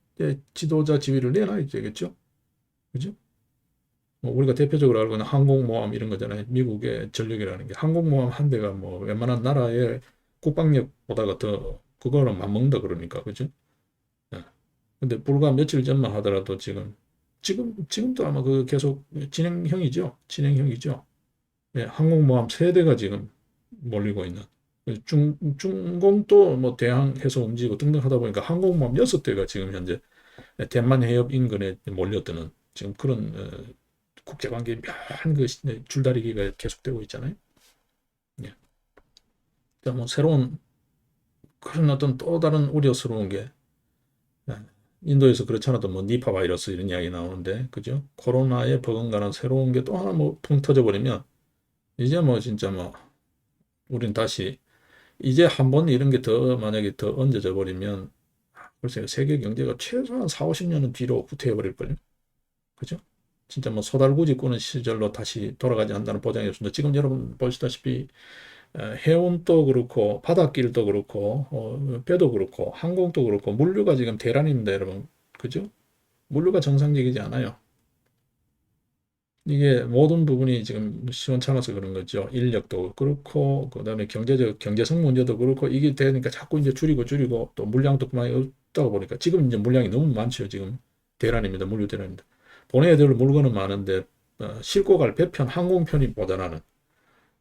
지도자 지위를 내놔야 되겠죠. 그죠? 뭐 우리가 대표적으로 알고 있는 항공모함 이런 거잖아요. 미국의 전력이라는 게 항공모함 한 대가 뭐 웬만한 나라의 국방력보다가 더 그거랑 맞먹는다 그러니까 그죠? 예. 근데 불과 며칠 전만 하더라도 지금도 아마 그 계속 진행형이죠. 진행형이죠. 예, 항공모함 세 대가 지금 몰리고 있는. 중공도 뭐 대항해서 움직이고 등등 하다 보니까 항공모함 6대가 지금 현재 대만 해협 인근에 몰려드는 지금 그런 국제관계 묘한 그 줄다리기가 계속되고 있잖아요. 예. 뭐 새로운 그런 어떤 또 다른 우려스러운 게 예, 인도에서 그렇지 않아도 뭐 니파 바이러스 이런 이야기 나오는데 그죠? 코로나에 버금가는 새로운 게 또 하나 뭐 풍 터져버리면 이제 뭐 진짜 뭐 우린 다시 이제 한번 이런 게 더 만약에 더 얹어져 버리면 글쎄요 세계 경제가 최소한 4, 50년은 뒤로 후퇴해 버릴걸요. 그죠? 진짜 뭐 소달구지 꾸는 시절로 다시 돌아가지 않는다는 보장이 없습니다. 지금 여러분 보시다시피 해운도 그렇고 바닷길도 그렇고 배도 그렇고 항공도 그렇고 물류가 지금 대란입니다, 여러분. 그죠? 물류가 정상적이지 않아요. 이게 모든 부분이 지금 시원찮아서 그런 거죠. 인력도 그렇고 그다음에 경제성 문제도 그렇고 이게 되니까 자꾸 이제 줄이고 또 물량도 그만이 없다고 보니까 지금 이제 물량이 너무 많죠. 지금 대란입니다. 물류 대란입니다. 보내야 될 물건은 많은데 싣고 갈 배편 항공편이 모자라는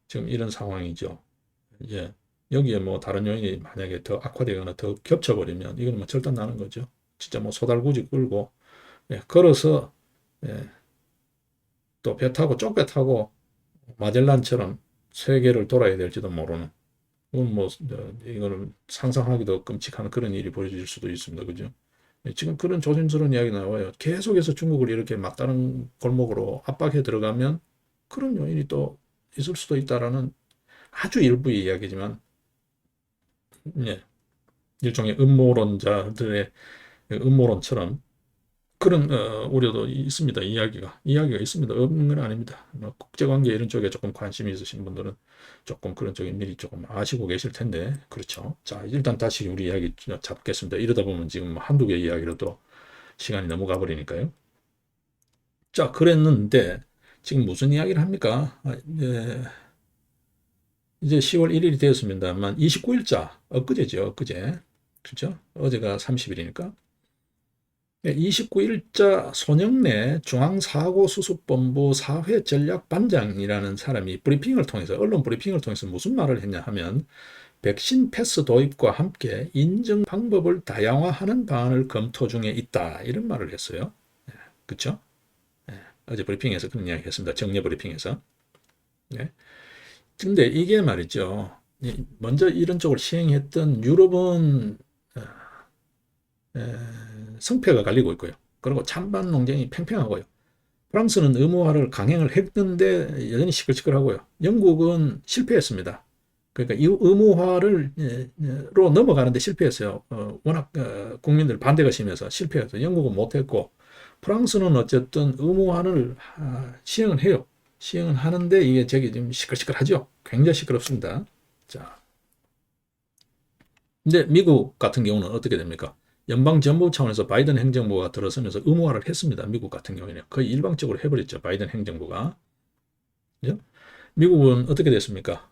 지금 이런 상황이죠. 예. 여기에 뭐 다른 요인이 만약에 더 악화되거나 더 겹쳐버리면 이건 뭐 절단 나는 거죠. 진짜 뭐 소달구지 끌고 걸어서 예, 또 배 타고 쪽배 타고 마젤란처럼 세계를 돌아야 될지도 모르는 이건 뭐 이거는 상상하기도 끔찍한 그런 일이 벌어질 수도 있습니다. 그죠? 지금 그런 조심스러운 이야기 나와요. 계속해서 중국을 이렇게 막다른 골목으로 압박해 들어가면 그런 요인이 또 있을 수도 있다라는 아주 일부의 이야기지만 예, 일종의 음모론자들의 음모론처럼 그런 우려도 있습니다. 이야기가 있습니다. 없는 건 아닙니다. 뭐 국제관계 이런 쪽에 조금 관심이 있으신 분들은 조금 그런 쪽에 미리 조금 아시고 계실 텐데 그렇죠. 자 일단 다시 우리 이야기 잡겠습니다. 이러다 보면 지금 한두 개 이야기로 또 시간이 넘어가 버리니까요. 자 그랬는데 지금 무슨 이야기를 합니까? 이제 10월 1일이 되었습니다만 29일자 엊그제죠. 엊그제 그렇죠? 어제가 30일이니까 29일자 손영래 중앙사고수습본부 사회전략반장이라는 사람이 브리핑을 통해서 언론 브리핑을 통해서 무슨 말을 했냐 하면 백신 패스 도입과 함께 인증 방법을 다양화하는 방안을 검토 중에 있다 이런 말을 했어요. 그렇죠? 어제 브리핑에서 그런 이야기 했습니다. 정례 브리핑에서. 네. 근데 이게 말이죠. 먼저 이런 쪽을 시행했던 유럽은 성패가 갈리고 있고요. 그리고 찬반 논쟁이 팽팽하고요. 프랑스는 의무화를 강행을 했는데 여전히 시끌시끌하고요. 영국은 실패했습니다. 그러니까 이 의무화로 넘어가는데 실패했어요. 워낙 국민들 반대가 심해서 실패했어요. 영국은 못했고 프랑스는 어쨌든 의무화를 시행을 해요. 시행을 하는데 이게 저기 좀 시끌시끌하죠. 굉장히 시끄럽습니다. 자, 근데 미국 같은 경우는 어떻게 됩니까? 연방정부 차원에서 바이든 행정부가 들어서면서 의무화를 했습니다. 미국 같은 경우에는 거의 일방적으로 해버렸죠. 바이든 행정부가. 그죠? 미국은 어떻게 됐습니까?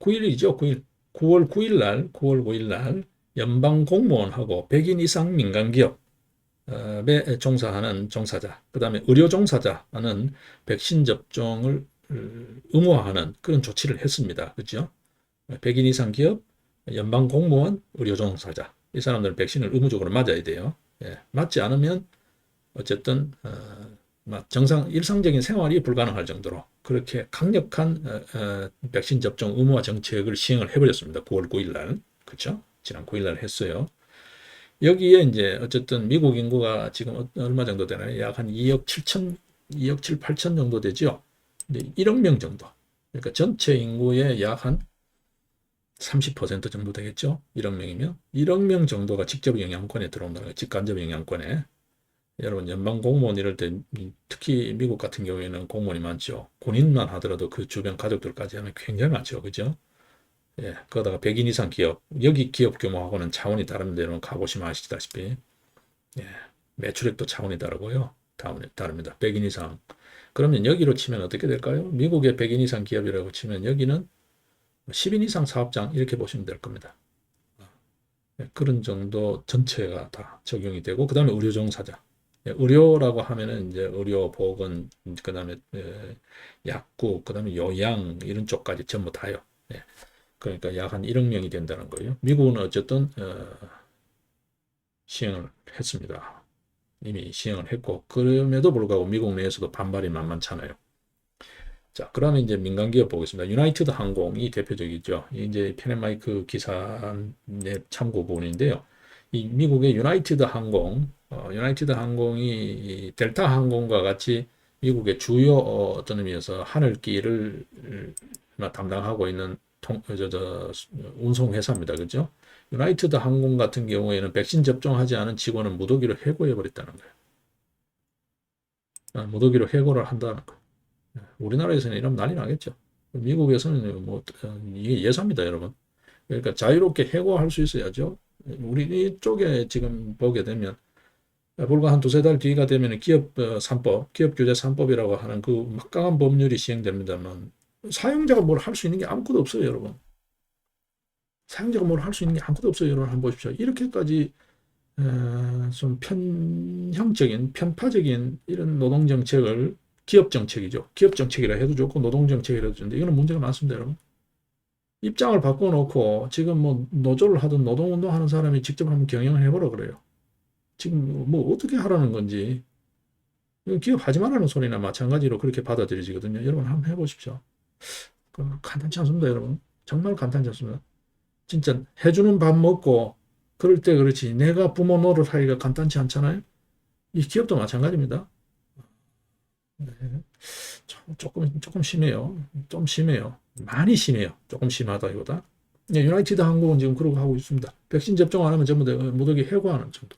9일이죠. 9일. 9월 9일 날 연방 공무원하고 100인 이상 민간 기업에 종사하는 종사자, 그다음에 의료 종사자는 백신 접종을 의무화하는 그런 조치를 했습니다. 그렇죠? 100인 이상 기업, 연방 공무원, 의료 종사자 이 사람들은 백신을 의무적으로 맞아야 돼요. 맞지 않으면 어쨌든 일상적인 생활이 불가능할 정도로 그렇게 강력한 백신 접종 의무화 정책을 시행을 해버렸습니다. 9월 9일 날. 그렇죠? 지난 9일 날 했어요. 여기에 이제 어쨌든 미국 인구가 지금 얼마 정도 되나요? 약 한 2억 7천, 2억 7, 8천 정도 되죠? 1억 명 정도. 그러니까 전체 인구의 약 한 30% 정도 되겠죠? 1억 명이면. 1억 명 정도가 직접 영향권에 들어온다는 거예요. 직간접 영향권에. 여러분 연방 공무원 이럴 때 특히 미국 같은 경우에는 공무원이 많죠. 군인만 하더라도 그 주변 가족들까지 하면 굉장히 많죠. 그죠? 그러다가 100인 이상 기업, 여기 기업 규모하고는 차원이 다른 데로 가보시면 아시다시피 매출액도 차원이 다르고요. 다릅니다. 100인 이상. 그러면 여기로 치면 어떻게 될까요? 미국의 100인 이상 기업이라고 치면 여기는 10인 이상 사업장 이렇게 보시면 될 겁니다. 그런 정도 전체가 다 적용이 되고 그 다음에 의료 종사자. 예, 의료라고 하면은 이제 의료, 보건, 그다음에 약국, 그다음에 요양 이런 쪽까지 전부 다요. 예, 그러니까 약 한 1억 명이 된다는 거예요. 미국은 어쨌든 시행을 했습니다. 이미 시행을 했고 그럼에도 불구하고 미국 내에서도 반발이 만만찮아요. 자, 그러면 이제 민간 기업 보겠습니다. 유나이티드 항공이 대표적이죠. 이제 페네마이크 기사의 참고 부분인데요. 이 미국의 유나이티드 항공, 유나이티드 항공이 이 델타 항공과 같이 미국의 주요 어떤 의미에서 하늘길을 담당하고 있는 운송 회사입니다. 그죠? 유나이티드 항공 같은 경우에는 백신 접종하지 않은 직원은 무더기로 해고해 버렸다는 거예요. 무더기로 해고를 한다는 거예요. 우리나라에서는 이러면 난리 나겠죠. 미국에서는 뭐 이게 예사입니다, 여러분. 그러니까 자유롭게 해고할 수 있어야죠. 우리 이쪽에 지금 보게 되면 불과 한 두세 달 뒤가 되면 기업 3법, 기업 규제 3법이라고 하는 그 막강한 법률이 시행됩니다만 사용자가 뭘 할 수 있는 게 아무것도 없어요, 여러분. 사용자가 뭘 할 수 있는 게 아무것도 없어요, 여러분. 한번 보십시오. 이렇게까지 좀 편형적인, 편파적인 이런 노동 정책을 기업 정책이죠. 기업 정책이라 해도 좋고 노동 정책이라 해도 좋은데 이거는 문제가 많습니다, 여러분. 입장을 바꿔놓고 지금 뭐 노조를 하든 노동운동 하는 사람이 직접 한번 경영을 해보라 그래요. 지금 뭐 어떻게 하라는 건지 이건 기업 하지 말라는 소리나 마찬가지로 그렇게 받아들여지거든요. 여러분 한번 해보십시오. 간단치 않습니다, 여러분. 정말 간단치 않습니다. 진짜 해주는 밥 먹고 그럴 때 그렇지 내가 부모 노릇하기가 간단치 않잖아요. 이 기업도 마찬가지입니다. 네. 조금 심해요. 좀 심해요. 많이 심해요. 조금 심하다기보다. 네, 유나이티드 항공은 지금 그러고 하고 있습니다. 백신 접종 안 하면 전부 다 무더기 해고하는 정도.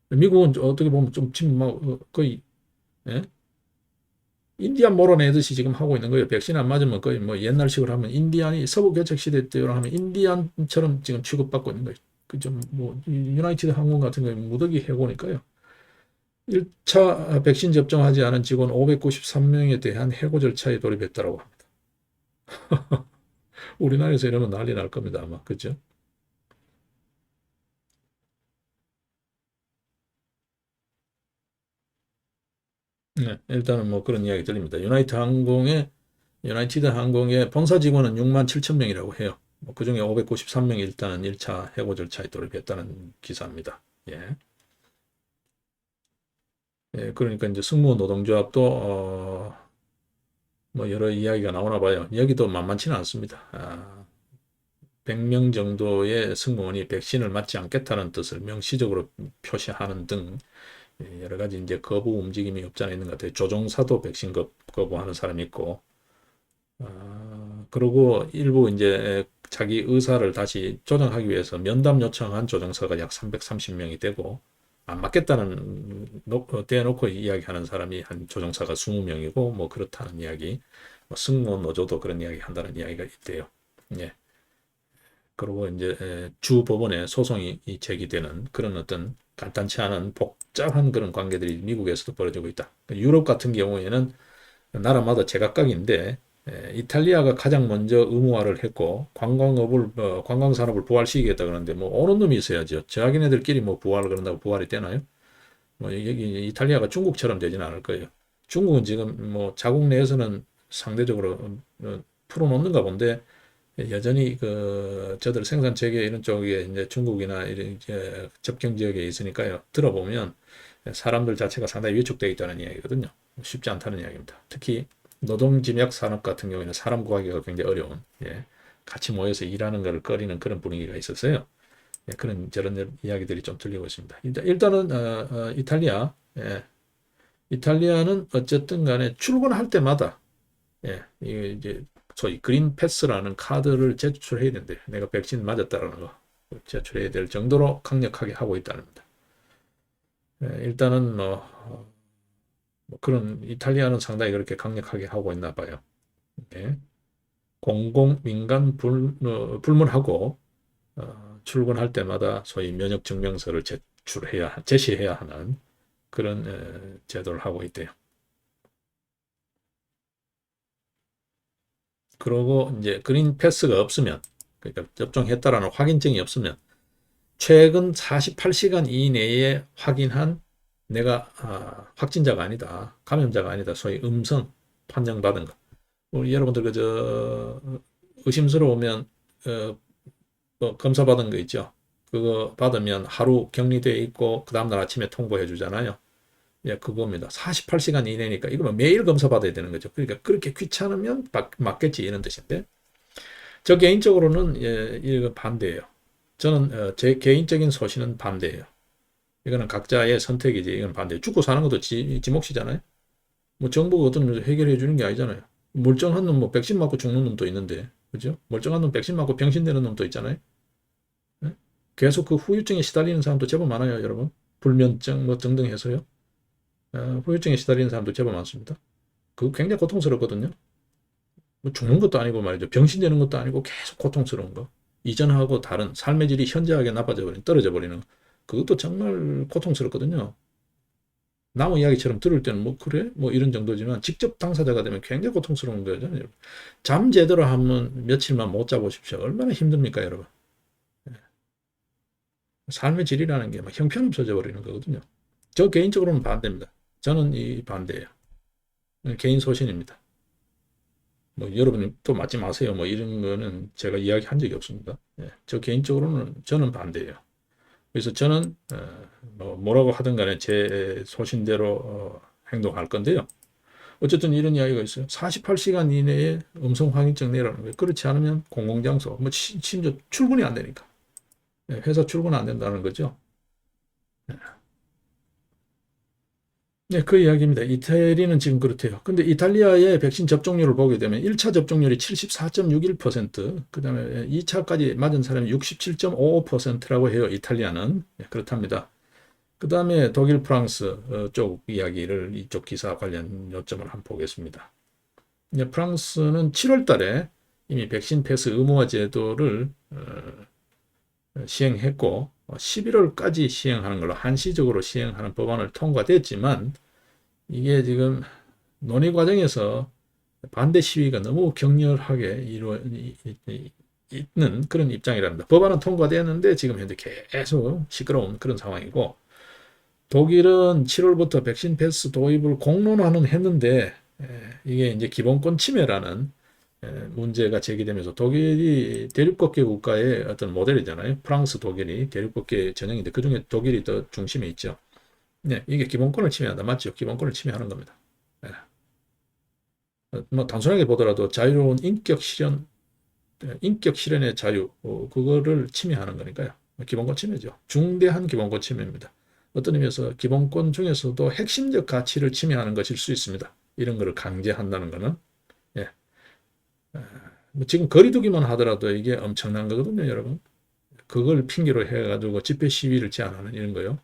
미국은 어떻게 보면 좀 지금 거의 예? 인디안 몰아내듯이 지금 하고 있는 거예요. 백신 안 맞으면 거의 뭐 옛날식으로 하면 인디안이 서부 개척 시대 때로 하면 인디안처럼 지금 취급받고 있는 거예요. 그좀 뭐 유나이티드 항공 같은 경우는 무더기 해고니까요. 1차 백신 접종하지 않은 직원 593명에 대한 해고 절차에 돌입했다고 합니다. 우리나라에서 이러면 난리 날 겁니다, 아마. 그죠? 네, 일단은 뭐 그런 이야기 들립니다. 유나이티드 항공의 본사 직원은 6만 7천 명이라고 해요. 뭐 그중에 593명이 일단 1차 해고 절차에 돌입했다는 기사입니다. 예. 예, 그러니까 이제 승무원 노동조합도 뭐 여러 이야기가 나오나 봐요. 여기도 만만치는 않습니다. 100명 정도의 승무원이 백신을 맞지 않겠다는 뜻을 명시적으로 표시하는 등 여러 가지 이제 거부 움직임이 없지 않아 있는 것 같아요. 조종사도 백신 거부하는 사람이 있고, 그리고 일부 이제 자기 의사를 다시 조정하기 위해서 면담 요청한 조종사가 약 330명이 되고, 안 맞겠다는 대놓고 이야기하는 사람이 한 조종사가 20명이고 뭐 그렇다는 이야기, 뭐 승무원 노조도 그런 이야기 한다는 이야기가 있대요. 예. 그리고 이제 주 법원에 소송이 제기되는 그런 어떤 간단치 않은 복잡한 그런 관계들이 미국에서도 벌어지고 있다. 유럽 같은 경우에는 나라마다 제각각인데 이탈리아가 가장 먼저 의무화를 했고 관광산업을 부활시키겠다 그러는데 뭐 오는 놈이 있어야죠. 자기네들끼리 뭐 부활을 그런다고 부활이 되나요? 뭐 여기 이탈리아가 중국처럼 되지는 않을 거예요. 중국은 지금 뭐 자국 내에서는 상대적으로 풀어놓는가 본데 여전히 그 저들 생산 체계 이런 쪽에 이제 중국이나 이런 이제 접경 지역에 있으니까요. 들어보면 사람들 자체가 상당히 위축되어 있다는 이야기거든요. 쉽지 않다는 이야기입니다. 특히 노동집약 산업 같은 경우에는 사람 구하기가 굉장히 어려운, 예, 같이 모여서 일하는 것을 꺼리는 그런 분위기가 있었어요. 예, 그런 저런 이야기들이 좀 들리고 있습니다. 일단은 이탈리아, 예, 이탈리아는 어쨌든 간에 출근할 때마다 예, 이제 소위 그린 패스라는 카드를 제출해야 된대. 내가 백신 맞았다라는 거 제출해야 될 정도로 강력하게 하고 있다는 겁니다. 예, 일단은 뭐 그런 이탈리아는 상당히 그렇게 강력하게 하고 있나 봐요. 예. 공공 민간 불문하고 출근할 때마다 소위 면역 증명서를 제시해야 하는 그런 제도를 하고 있대요. 그리고 이제 그린 패스가 없으면 그러니까 접종했다라는 확인증이 없으면 최근 48시간 이내에 확인한 내가 확진자가 아니다, 감염자가 아니다, 소위 음성 판정받은 거. 우리 여러분들 그저 의심스러우면 뭐 검사 받은 거 있죠. 그거 받으면 하루 격리돼 있고 그 다음날 아침에 통보해 주잖아요. 예, 그겁니다. 48시간 이내니까 이거면 매일 검사 받아야 되는 거죠. 그러니까 그렇게 귀찮으면 맞겠지 이런 뜻인데, 저 개인적으로는 예, 이거 반대예요. 저는 제 개인적인 소신은 반대예요. 이거는 각자의 선택이지. 이건 반대예요. 죽고 사는 것도 지 몫이잖아요. 뭐 정부가 어떤 문제 해결해 주는 게 아니잖아요. 멀쩡한 놈 뭐 백신 맞고 죽는 놈도 있는데, 그죠? 멀쩡한 놈 백신 맞고 병신되는 놈도 있잖아요. 예? 계속 그 후유증에 시달리는 사람도 제법 많아요, 여러분. 불면증 뭐 등등 해서요. 후유증에 시달리는 사람도 제법 많습니다. 그거 굉장히 고통스럽거든요. 뭐 죽는 것도 아니고 말이죠. 병신되는 것도 아니고 계속 고통스러운 거. 이전하고 다른 삶의 질이 현저하게 나빠져 버리는, 떨어져 버리는 거. 그것도 정말 고통스럽거든요. 나무 이야기처럼 들을 때는 뭐 그래? 뭐 이런 정도지만 직접 당사자가 되면 굉장히 고통스러운 거죠. 잠 제대로 하면 며칠만 못 자보십시오. 얼마나 힘듭니까, 여러분? 삶의 질이라는 게 막 형편없어져 버리는 거거든요. 저 개인적으로는 반대입니다. 저는 이 반대예요. 개인 소신입니다. 뭐 여러분이 또 맞지 마세요. 뭐 이런 거는 제가 이야기한 적이 없습니다. 예, 저 개인적으로는 저는 반대예요. 그래서 저는 뭐 뭐라고 하든 간에 제 소신대로 행동할 건데요. 어쨌든 이런 이야기가 있어요. 48시간 이내에 음성 확인증 내라는 거예요. 그렇지 않으면 공공장소, 뭐 심지어 출근이 안 되니까. 예, 회사 출근 안 된다는 거죠. 네, 그 이야기입니다. 이태리는 지금 그렇대요. 근데 이탈리아의 백신 접종률을 보게 되면 1차 접종률이 74.61%, 그 다음에 2차까지 맞은 사람이 67.55%라고 해요. 이탈리아는. 네, 그렇답니다. 그 다음에 독일, 프랑스 쪽 이야기를 이쪽 기사 관련 요점을 한번 보겠습니다. 네, 프랑스는 7월 달에 이미 백신 패스 의무화 제도를 시행했고 11월까지 시행하는 걸로 한시적으로 시행하는 법안을 통과됐지만, 이게 지금 논의 과정에서 반대 시위가 너무 격렬하게 있는 그런 입장이랍니다. 법안은 통과되었는데 지금 현재 계속 시끄러운 그런 상황이고, 독일은 7월부터 백신 패스 도입을 공론화는 했는데 이게 이제 기본권 침해라는 문제가 제기되면서, 독일이 대륙국계 국가의 어떤 모델이잖아요. 프랑스, 독일이 대륙국계 전형인데 그중에 독일이 더 중심에 있죠. 네, 이게 기본권을 침해한다. 맞죠? 기본권을 침해하는 겁니다. 네. 뭐 단순하게 보더라도 자유로운 인격 실현의 자유, 그거를 침해하는 거니까요. 기본권 침해죠. 중대한 기본권 침해입니다. 어떤 의미에서 기본권 중에서도 핵심적 가치를 침해하는 것일 수 있습니다. 이런 거를 강제한다는 거는. 예. 뭐 지금 거리두기만 하더라도 이게 엄청난 거거든요, 여러분. 그걸 핑계로 해가지고 집회 시위를 제한하는 이런 거요.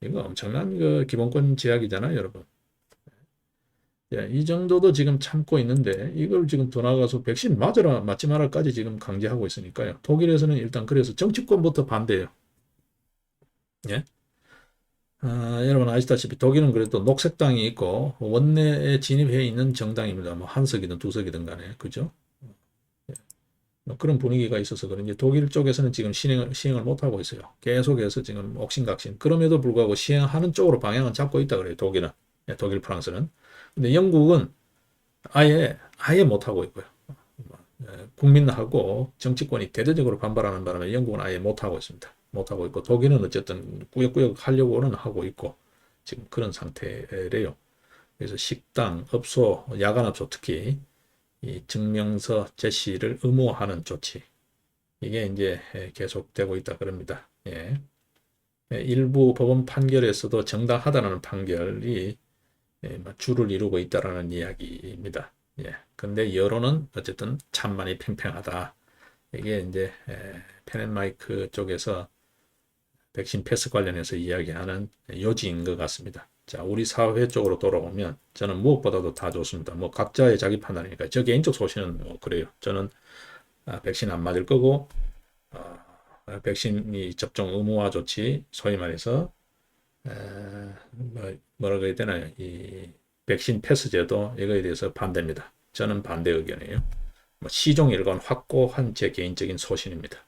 이거 엄청난 그 기본권 제약이잖아요, 여러분. 예, 이 정도도 지금 참고 있는데 이걸 지금 더 나가서 백신 맞으라 맞지 마라까지 지금 강제하고 있으니까요. 독일에서는 일단 그래서 정치권부터 반대예요. 예? 여러분 아시다시피 독일은 그래도 녹색당이 있고 원내에 진입해 있는 정당입니다. 뭐 한 석이든 두 석이든 간에, 그죠? 뭐 그런 분위기가 있어서 그런지 독일 쪽에서는 지금 시행을 못 하고 있어요. 계속해서 지금 옥신각신. 그럼에도 불구하고 시행하는 쪽으로 방향은 잡고 있다 그래요. 독일은. 예, 독일, 프랑스는. 근데 영국은 아예 못 하고 있고요. 국민하고 정치권이 대대적으로 반발하는 바람에 영국은 아예 못 하고 있습니다. 못 하고 있고, 독일은 어쨌든 꾸역꾸역 하려고는 하고 있고 지금 그런 상태래요. 그래서 식당, 업소, 야간업소 특히 이 증명서 제시를 의무화하는 조치, 이게 이제 계속되고 있다 그럽니다. 예. 일부 법원 판결에서도 정당하다는 판결이 주를 이루고 있다라는 이야기입니다. 예. 근데 여론은 어쨌든 찬반이 팽팽하다. 이게 이제 펜앤마이크 쪽에서 백신 패스 관련해서 이야기하는 요지인 것 같습니다. 자, 우리 사회 쪽으로 돌아오면 저는 무엇보다도 다 좋습니다. 뭐 각자의 자기 판단이니까. 저 개인적 소신은 그래요. 저는 백신 안 맞을 거고, 백신이 접종 의무화 조치, 소위 말해서 뭐라고 해야 되나요? 이 백신 패스 제도, 이거에 대해서 반대입니다. 저는 반대 의견이에요. 시종일관 확고한 제 개인적인 소신입니다.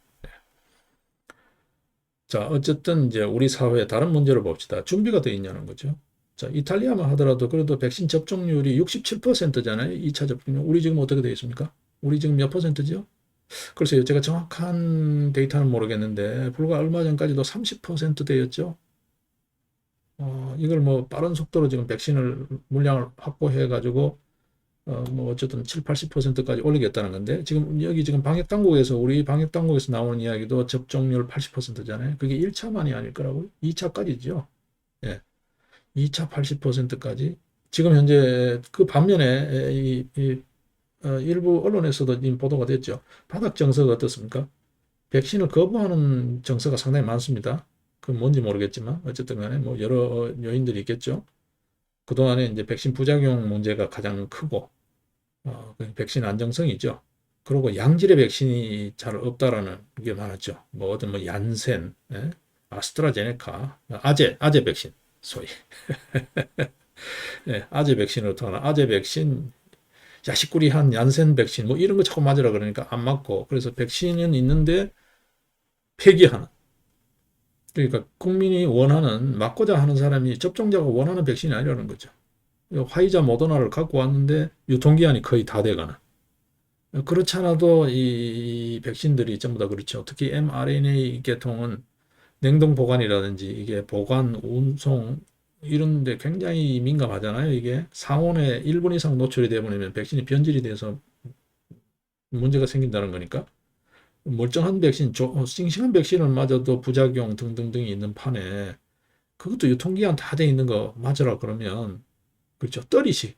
자, 어쨌든 이제 우리 사회의 다른 문제를 봅시다. 준비가 되어 있냐는 거죠. 자, 이탈리아만 하더라도 그래도 백신 접종률이 67%잖아요. 2차 접종률. 우리 지금 어떻게 되어 있습니까? 우리 지금 몇 퍼센트죠? 글쎄요, 제가 정확한 데이터는 모르겠는데 불과 얼마 전까지도 30%대였죠. 이걸 뭐 빠른 속도로 지금 백신을 물량을 확보해 가지고 뭐 어쨌든 7, 80%까지 올리겠다는 건데 지금 여기 지금 방역 당국에서 우리 방역 당국에서 나오는 이야기도 접종률 80%잖아요. 그게 1차만이 아닐 거라고요. 2차까지죠. 예. 2차 80%까지 지금 현재 그 반면에 일부 언론에서도 지금 보도가 됐죠. 바닥 정서가 어떻습니까? 백신을 거부하는 정서가 상당히 많습니다. 그건 뭔지 모르겠지만 어쨌든 간에 뭐 여러 요인들이 있겠죠. 그동안에 이제 백신 부작용 문제가 가장 크고 그 백신 안정성이죠. 그리고 양질의 백신이 잘 없다라는 게 많았죠. 뭐 어떤 뭐 얀센, 예? 아스트라제네카, 아제 백신 소위 예, 아제 백신으로 통한 아제 백신 야식꾸리한 얀센 백신 뭐 이런 거 자꾸 맞으라 그러니까 안 맞고 그래서 백신은 있는데 폐기하는 그러니까 국민이 원하는 맞고자 하는 사람이 접종자가 원하는 백신이 아니라는 거죠. 화이자 모더나를 갖고 왔는데 유통기한이 거의 다 돼가는 그렇지 않아도 이 백신들이 전부 다 그렇죠. 특히 mRNA 계통은 냉동 보관이라든지 이게 보관, 운송 이런 데 굉장히 민감하잖아요. 이게 상온에 1분 이상 노출이 되어버리면 백신이 변질이 돼서 문제가 생긴다는 거니까 멀쩡한 백신, 싱싱한 백신을 맞아도 부작용 등등등이 있는 판에 그것도 유통기한 다 돼 있는 거 맞으라 그러면 그렇죠. 떨이식,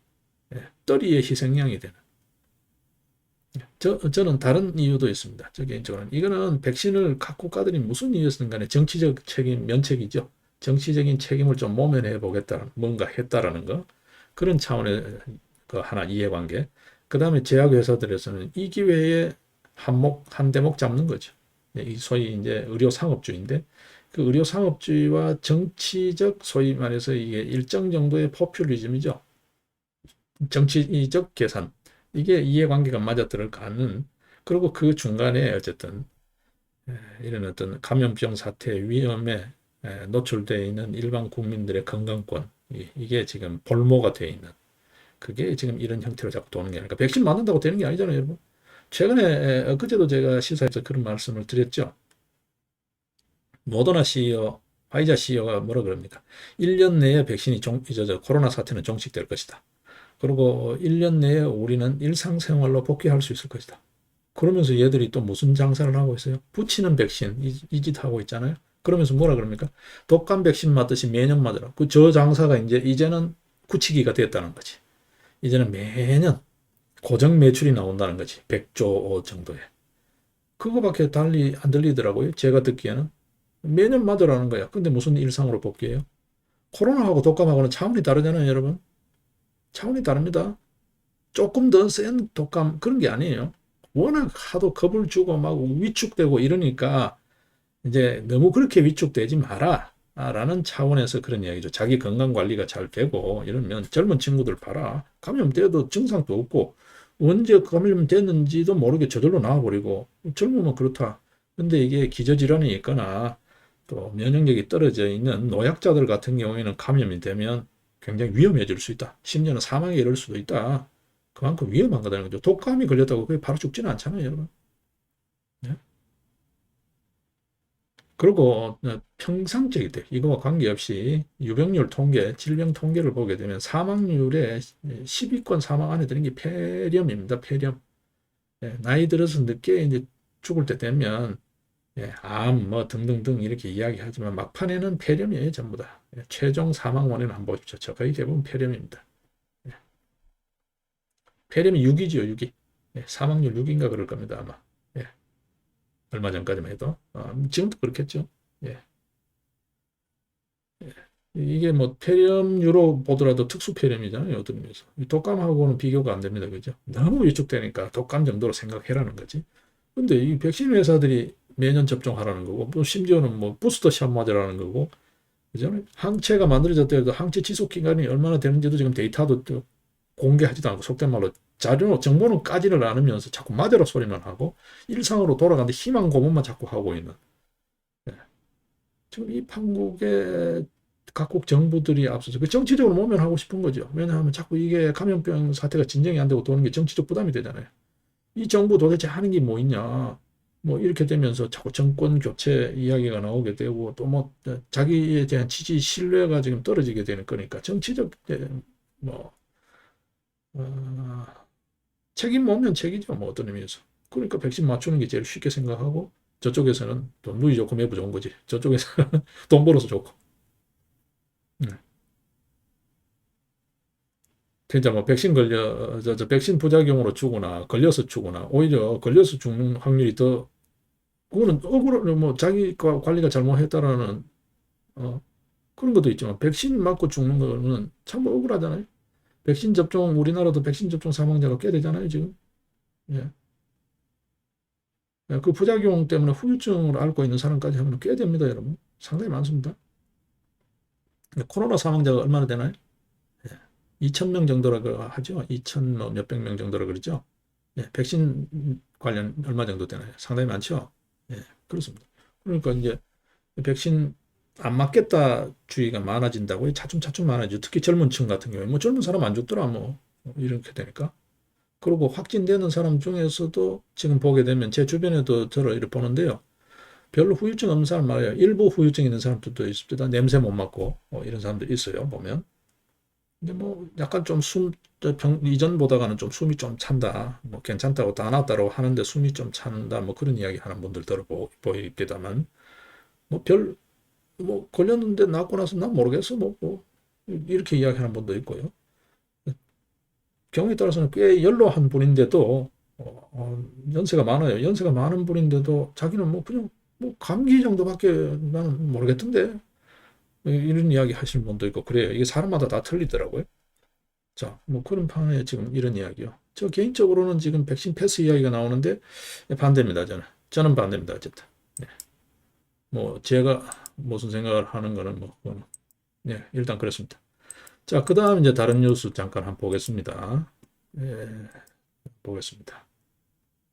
떨이의 희생양이 되는. 저는 다른 이유도 있습니다. 저 개인적으로는 이거는 백신을 갖고 가더니 무슨 이유였든 간에 정치적 책임, 면책이죠. 정치적인 책임을 좀 모면해 보겠다는 뭔가 했다라는 거 그런 차원의 그 하나 이해관계. 그 다음에 제약회사들에서는 이 기회에 한 대목 잡는 거죠. 이 소위 이제 의료 상업주의인데 그 의료 상업주의와 정치적 소위 말해서 이게 일정 정도의 포퓰리즘이죠. 정치적 계산 이게 이해관계가 맞아들어가는 그리고 그 중간에 어쨌든 이런 어떤 감염병 사태 위험에 노출되어 있는 일반 국민들의 건강권 이게 지금 볼모가 되어 있는 그게 지금 이런 형태로 자꾸 도는 게 아니라 백신 맞는다고 되는 게 아니잖아요, 여러분. 최근에 엊그제도 제가 시사에서 그런 말씀을 드렸죠. 모더나 CEO, 화이자 CEO가 뭐라 그럽니까? 1년 내에 백신이 코로나 사태는 종식될 것이다. 그리고 1년 내에 우리는 일상생활로 복귀할 수 있을 것이다. 그러면서 얘들이 또 무슨 장사를 하고 있어요? 붙이는 백신 이 짓 하고 있잖아요. 그러면서 뭐라 그럽니까? 독감 백신 맞듯이 매년 맞으라. 저 장사가 이제는 굳히기가 됐다는 거지. 이제는 매년 고정 매출이 나온다는 거지. 100조 정도에. 그거밖에 달리 안 들리더라고요. 제가 듣기에는. 매년 맞으라는 거야. 근데 무슨 일상으로 복귀해요? 코로나하고 독감하고는 차원이 다르잖아요, 여러분. 차원이 다릅니다. 조금 더 센 독감 그런 게 아니에요. 워낙 하도 겁을 주고 막 위축되고 이러니까 이제 너무 그렇게 위축되지 마라 라는 차원에서 그런 이야기죠. 자기 건강 관리가 잘 되고 이러면 젊은 친구들 봐라. 감염돼도 증상도 없고 언제 감염됐는지도 모르게 저절로 나와버리고 젊으면 그렇다. 근데 이게 기저질환이 있거나 또 면역력이 떨어져 있는 노약자들 같은 경우에는 감염이 되면 굉장히 위험해질 수 있다. 심지어는 사망에 이를 수도 있다. 그만큼 위험한 거다는 거죠. 독감이 걸렸다고 그게 바로 죽지는 않잖아요, 여러분. 네? 그리고 평상적일 때 이거와 관계없이 유병률 통계, 질병 통계를 보게 되면 사망률의 10위권 사망 안에 드는 게 폐렴입니다. 폐렴. 나이 들어서 늦게 이제 죽을 때 되면 암, 뭐 등등등 이렇게 이야기하지만 막판에는 폐렴이에요, 전부 다. 최종 사망 원인은 한번 보십시오. 거의 대부분 폐렴입니다. 폐렴이 6이죠, 6이. 사망률 6인가 그럴 겁니다, 아마. 얼마 전까지만 해도. 지금도 그렇겠죠. 예. 이게 뭐 폐렴유로 보더라도 특수 폐렴이잖아요, 어떤 면에서. 독감하고는 비교가 안 됩니다, 그죠? 너무 위축되니까 독감 정도로 생각해라는 거지. 근데 이 백신 회사들이 매년 접종하라는 거고, 또 심지어는 뭐 부스터 샷 맞으라는 거고, 그죠? 항체가 만들어졌더라도 항체 지속 기간이 얼마나 되는지도 지금 데이터도 공개하지도 않고 속된 말로 자료 정보는 까지를 않으면서 자꾸 맞으라 소리만 하고 일상으로 돌아가는데 희망 고문만 자꾸 하고 있는 지금 이 판국에 각국 정부들이 앞서서 그 정치적으로 모면하고 싶은 거죠. 왜냐하면 자꾸 이게 감염병 사태가 진정이 안 되고 도는 게 정치적 부담이 되잖아요. 이 정부 도대체 하는 게 뭐 있냐. 뭐 이렇게 되면서 자꾸 정권 교체 이야기가 나오게 되고 또 뭐 자기에 대한 지지 신뢰가 지금 떨어지게 되는 거니까 정치적 뭐 어, 책임 오면 책이죠. 뭐 어떤 의미에서. 그러니까 백신 맞추는 게 제일 쉽게 생각하고 저쪽에서는 돈 누이 좋고 매부 좋은 거지. 저쪽에서는 돈 벌어서 좋고. 네. 진짜 뭐 백신 백신 부작용으로 죽거나 걸려서 죽거나 오히려 걸려서 죽는 확률이 더 그거는 억울한 뭐 자기 관리가 잘못했다라는 그런 것도 있지만 백신 맞고 죽는 거는 참 억울하잖아요. 백신 접종 우리나라도 백신 접종 사망자가 꽤 되잖아요 지금. 예. 예, 그 부작용 때문에 후유증을 앓고 있는 사람까지 하면 꽤 됩니다 여러분. 상당히 많습니다. 코로나 사망자가 얼마나 되나요? 예. 2,000명 정도라고 하죠. 2,000 뭐 몇백 명 정도라 그러죠. 예. 백신 관련 얼마 정도 되나요? 상당히 많죠. 예. 그렇습니다. 그러니까 이제 백신 안 맞겠다 주의가 많아진다고요. 차츰차츰 많아지죠. 특히 젊은 층 같은 경우에 뭐 젊은 사람 안 죽더라 뭐 이렇게 되니까. 그리고 확진되는 사람 중에서도 지금 보게 되면 제 주변에도 저를 이렇게 보는데요. 별로 후유증 없는 사람 말이에요. 일부 후유증 있는 사람들도 있습니다. 냄새 못 맡고 이런 사람들 있어요. 보면. 근데 뭐 약간 좀 이전보다가는 좀 숨이 좀 찬다. 뭐 괜찮다고 다 나았다고 하는데 숨이 좀 찬다. 뭐 그런 이야기 하는 분들 보이겠다만 뭐 걸렸는데 낫고 나서 난 모르겠어. 뭐 이렇게 이야기하는 분도 있고요. 경우에 따라서는 꽤 연로한 분인데도 연세가 많아요. 연세가 많은 분인데도 자기는 뭐 그냥 뭐 감기 정도밖에 나는 모르겠던데 이런 이야기 하시는 분도 있고 그래요. 이게 사람마다 다 틀리더라고요. 자, 뭐 그런 판에 지금 이런 이야기요. 저 개인적으로는 지금 백신 패스 이야기가 나오는데 반대입니다. 저는 반대입니다. 어쨌든. 네. 뭐 제가 무슨 생각을 하는 거는 뭐 네, 일단 그렇습니다. 자, 그 다음 이제 다른 뉴스 잠깐 한번 보겠습니다. 예, 보겠습니다.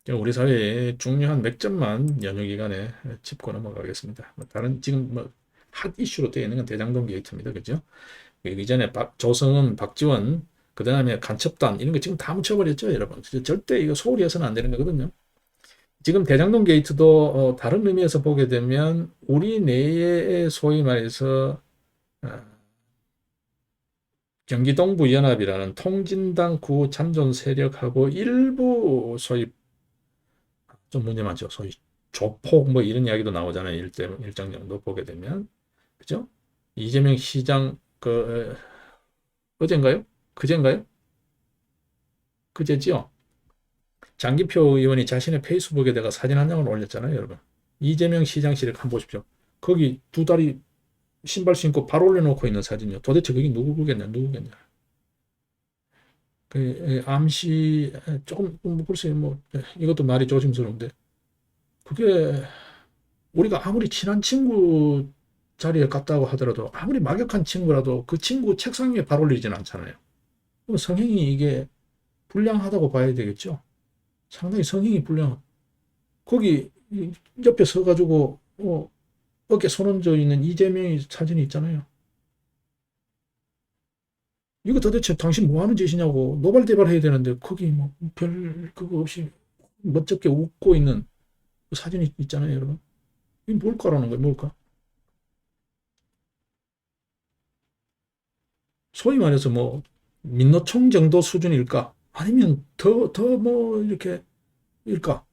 우리 사회의 중요한 맥점만 연휴 기간에 짚고 넘어가겠습니다. 뭐 다른 지금 뭐 핫 이슈로 되어 있는 건 대장동 게이트입니다. 그죠? 그 이전에 조성은, 박지원, 그 다음에 간첩단 이런 거 지금 다 묻혀버렸죠, 여러분. 절대 이거 소홀히 해서는 안 되는 거거든요. 지금 대장동 게이트도 다른 의미에서 보게 되면 우리 내에 소위 말해서 어, 경기동부연합이라는 통진당 구 잔존 세력하고 일부 소위 좀 문제 많죠. 소위 조폭 뭐 이런 이야기도 나오잖아요. 일정 정도 보게 되면 그죠? 이재명 시장 어젠가요? 그젠가요? 그제지요. 장기표 의원이 자신의 페이스북에다가 사진 한 장을 올렸잖아요, 여러분. 이재명 시장실을 한번 보십시오. 거기 두 다리 신발 신고 발 올려놓고 있는 사진이요. 도대체 그게 누구겠냐, 누구겠냐. 암시 조금 뭐 글쎄 뭐 이것도 말이 조심스러운데 그게 우리가 아무리 친한 친구 자리에 갔다고 하더라도 아무리 막역한 친구라도 그 친구 책상 위에 발 올리진 않잖아요. 그럼 성행이 이게 불량하다고 봐야 되겠죠. 상당히 성행이 불량. 거기 옆에 서가지고 어깨 손 얹어 있는 이재명의 사진이 있잖아요. 이거 도대체 당신 뭐 하는 짓이냐고 노발대발 해야 되는데 거기 뭐 별 그거 없이 멋쩍게 웃고 있는 그 사진이 있잖아요, 여러분. 이게 뭘까라는 거예요, 뭘까? 소위 말해서 뭐 민노총 정도 수준일까? 아니면 더 뭐 이렇게 일까?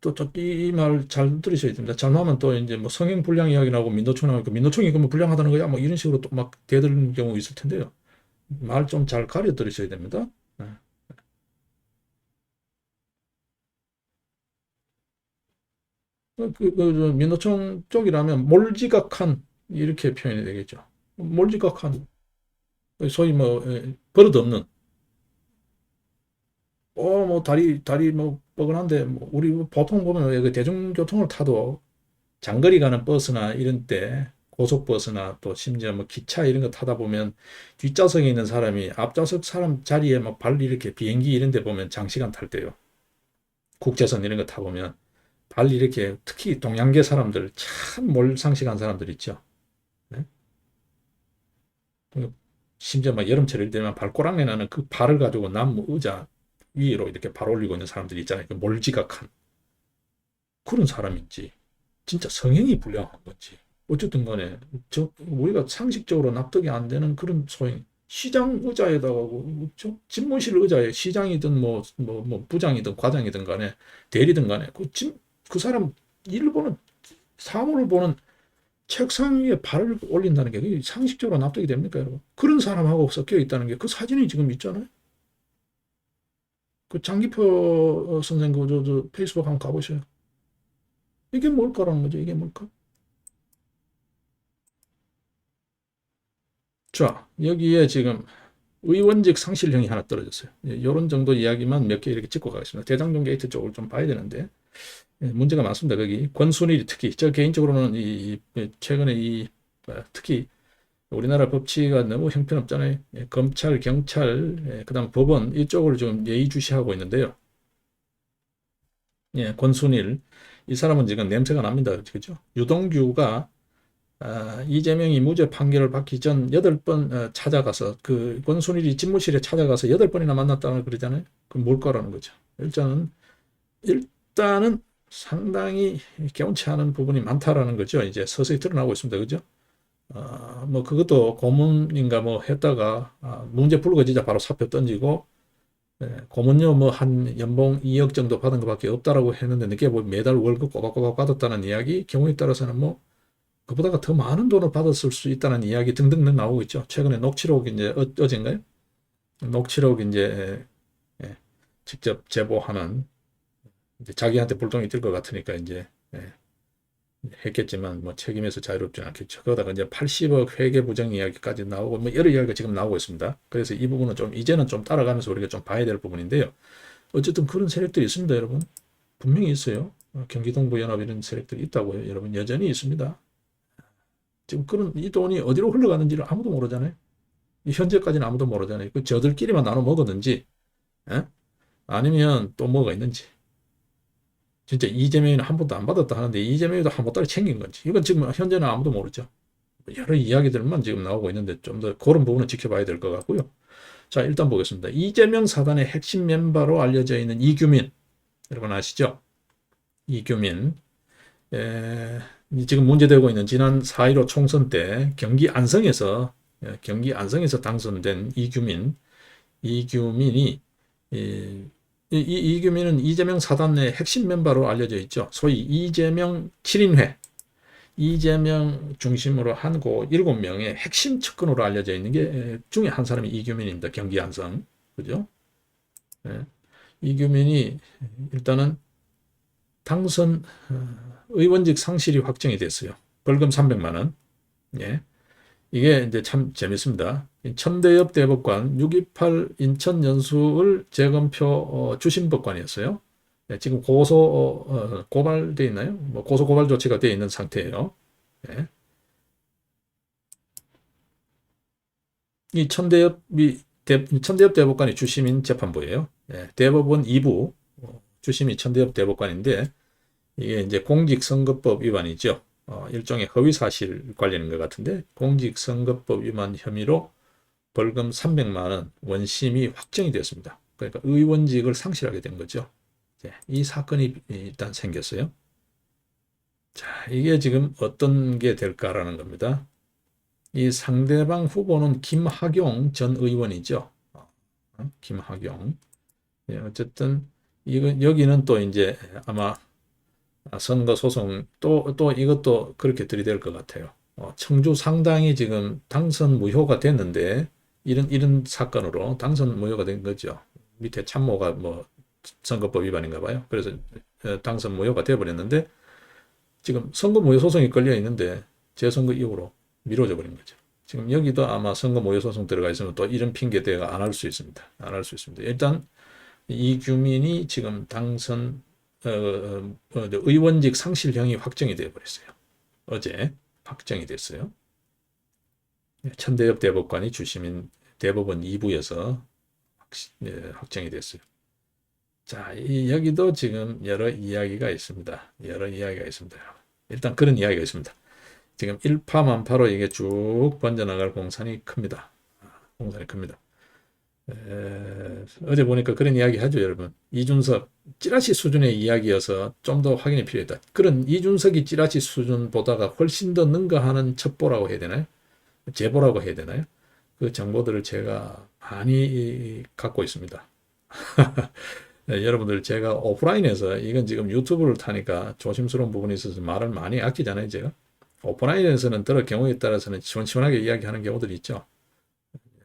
또 이 말 잘 들으셔야 됩니다. 잘못하면 또 이제 뭐 성행 불량 이야기 나오고 민노총 나오니까 민노총이 그러면 불량하다는 거야? 뭐 이런 식으로 또 막 대드는 경우 있을 텐데요. 말 좀 잘 가려 들으셔야 됩니다. 네. 민노총 쪽이라면 몰지각한 이렇게 표현이 되겠죠. 몰지각한 소위 뭐 버릇없는 뭐 다리 뭐 뻐근한데 뭐 우리 보통 보면 그 대중교통을 타도 장거리 가는 버스나 이런 때 고속버스나 또 심지어 뭐 기차 이런 거 타다 보면 뒷좌석에 있는 사람이 앞좌석 사람 자리에 막 발 이렇게 비행기 이런 데 보면 장시간 탈 때요. 국제선 이런 거 타보면 발 이렇게 특히 동양계 사람들 참 몰상식한 사람들 있죠. 네? 심지어 막 여름철이 되면 발꼬랑내 나는 그 발을 가지고 나무 의자 위로 이렇게 발 올리고 있는 사람들이 있잖아요. 그 몰지각한 그런 사람인지 진짜 성향이 불량한 건지 어쨌든 간에 우리가 상식적으로 납득이 안 되는 그런 소행 시장 의자에다가 그렇죠? 집무실 의자에 시장이든 뭐 부장이든 과장이든 간에 대리든 간에 그 사람 일을 보는 사물을 보는 책상 위에 발을 올린다는 게 그게 상식적으로 납득이 됩니까, 여러분? 그런 사람하고 섞여 있다는 게 그 사진이 지금 있잖아요. 그 장기표 선생 저 페이스북 한번 가보세요. 이게 뭘까라는 거죠. 이게 뭘까? 자, 여기에 지금 의원직 상실형이 하나 떨어졌어요. 이런 정도 이야기만 몇 개 이렇게 짚고 가겠습니다. 대장동 게이트 쪽을 좀 봐야 되는데 문제가 많습니다. 거기 권순일이 특히 저 개인적으로는 최근에 특히 우리나라 법치가 너무 형편없잖아요. 검찰, 경찰, 그다음 법원 이쪽을 좀 예의주시하고 있는데요. 권순일 이 사람은 지금 냄새가 납니다. 그죠? 유동규가 이재명이 무죄 판결을 받기 전 8번 찾아가서 그 권순일이 집무실에 찾아가서 8번이나 만났다고 그러잖아요. 그럼 뭘까라는 거죠. 일단은 상당히 개운치 않은 부분이 많다라는 거죠. 이제 서서히 드러나고 있습니다. 그죠? 뭐 그것도 고문인가 뭐 했다가 문제 불거지자 바로 사표 던지고 고문료 뭐 한 연봉 2억 정도 받은 것밖에 없다라고 했는데 늦게 뭐 매달 월급 꼬박꼬박 받았다는 이야기 경우에 따라서는 뭐 그보다가 더 많은 돈을 받았을 수 있다는 이야기 등등 나오고 있죠. 최근에 녹취록 이제 어젠가요? 녹취록 이제 직접 제보하는 이제 자기한테 불똥이 뜰 것 같으니까 이제 했겠지만 뭐 책임에서 자유롭지는 않겠죠. 그러다가 이제 80억 회계 부정 이야기까지 나오고 뭐 여러 이야기가 지금 나오고 있습니다. 그래서 이 부분은 좀 이제는 좀 따라가면서 우리가 좀 봐야 될 부분인데요. 어쨌든 그런 세력들이 있습니다, 여러분. 분명히 있어요. 경기동부 연합 이런 세력들이 있다고요, 여러분. 여전히 있습니다. 지금 그런 이 돈이 어디로 흘러가는지를 아무도 모르잖아요. 현재까지는 아무도 모르잖아요. 그 저들끼리만 나눠 먹었는지, 에? 아니면 또 뭐가 있는지. 진짜 이재명이는 한 번도 안 받았다 하는데 이재명이도 한 보따리 챙긴 건지. 이건 지금 현재는 아무도 모르죠. 여러 이야기들만 지금 나오고 있는데 좀 더 그런 부분은 지켜봐야 될 것 같고요. 자, 일단 보겠습니다. 이재명 사단의 핵심 멤버로 알려져 있는 이규민. 여러분 아시죠? 이규민. 지금 문제되고 있는 지난 4.15 총선 때 경기 안성에서 당선된 이규민이 이규민은 이재명 사단의 핵심 멤버로 알려져 있죠. 소위 이재명 7인회, 이재명 중심으로 한 7명의 핵심 측근으로 알려져 있는 게 중에 한 사람이 이규민입니다. 경기 안성. 그죠? 이규민이 일단은 당선 의원직 상실이 확정이 됐어요. 벌금 300만 원. 예. 이게 이제 참 재밌습니다. 천대엽 대법관 628 인천 연수을 재검표 주심 법관이었어요. 예, 지금 고발돼 있나요? 뭐 고소 고발 조치가 되어 있는 상태예요. 예. 이 천대엽 대법관이 주심인 재판부예요. 예, 대법원 2부 주심이 천대엽 대법관인데 이게 이제 공직선거법 위반이죠. 일종의 허위사실 관련인 것 같은데 공직선거법 위반 혐의로 벌금 300만 원 원심이 확정이 되었습니다. 그러니까 의원직을 상실하게 된 거죠. 이 사건이 일단 생겼어요. 자, 이게 지금 어떤 게 될까라는 겁니다. 이 상대방 후보는 김학용 전 의원이죠. 김학용. 예, 어쨌든 여기는 또 이제 아마 선거 소송 또 이것도 그렇게 들이댈 것 같아요. 청주 상당히 지금 당선 무효가 됐는데 이런 사건으로 당선 무효가 된 거죠. 밑에 참모가 뭐 선거법 위반인가 봐요. 그래서 당선 무효가 되어버렸는데 지금 선거 무효 소송이 걸려 있는데 재선거 이후로 미뤄져 버린 거죠. 지금 여기도 아마 선거 무효 소송 들어가 있으면 또 이런 핑계 대가 안 할 수 있습니다. 안 할 수 있습니다. 일단 이규민이 지금 당선 의원직 상실형이 확정이 되어 버렸어요. 어제 확정이 됐어요. 천대엽 대법관이 주심인 대법원 2부에서 확정이 됐어요. 자, 여기도 지금 여러 이야기가 있습니다. 여러 이야기가 있습니다. 일단 그런 이야기가 있습니다. 지금 일파만파로 이게 쭉 번져나갈 공산이 큽니다. 공산이 큽니다. 어제 보니까 그런 이야기 하죠, 여러분. 이준석 찌라시 수준의 이야기여서 좀 더 확인이 필요했다. 그런 이준석이 찌라시 수준보다가 훨씬 더 능가하는 첩보라고 해야 되나요? 제보라고 해야 되나요? 그 정보들을 제가 많이 갖고 있습니다. 네, 여러분들 제가 오프라인에서 이건 지금 유튜브를 타니까 조심스러운 부분이 있어서 말을 많이 아끼잖아요, 제가. 오프라인에서는 들을 경우에 따라서는 시원시원하게 이야기하는 경우들이 있죠.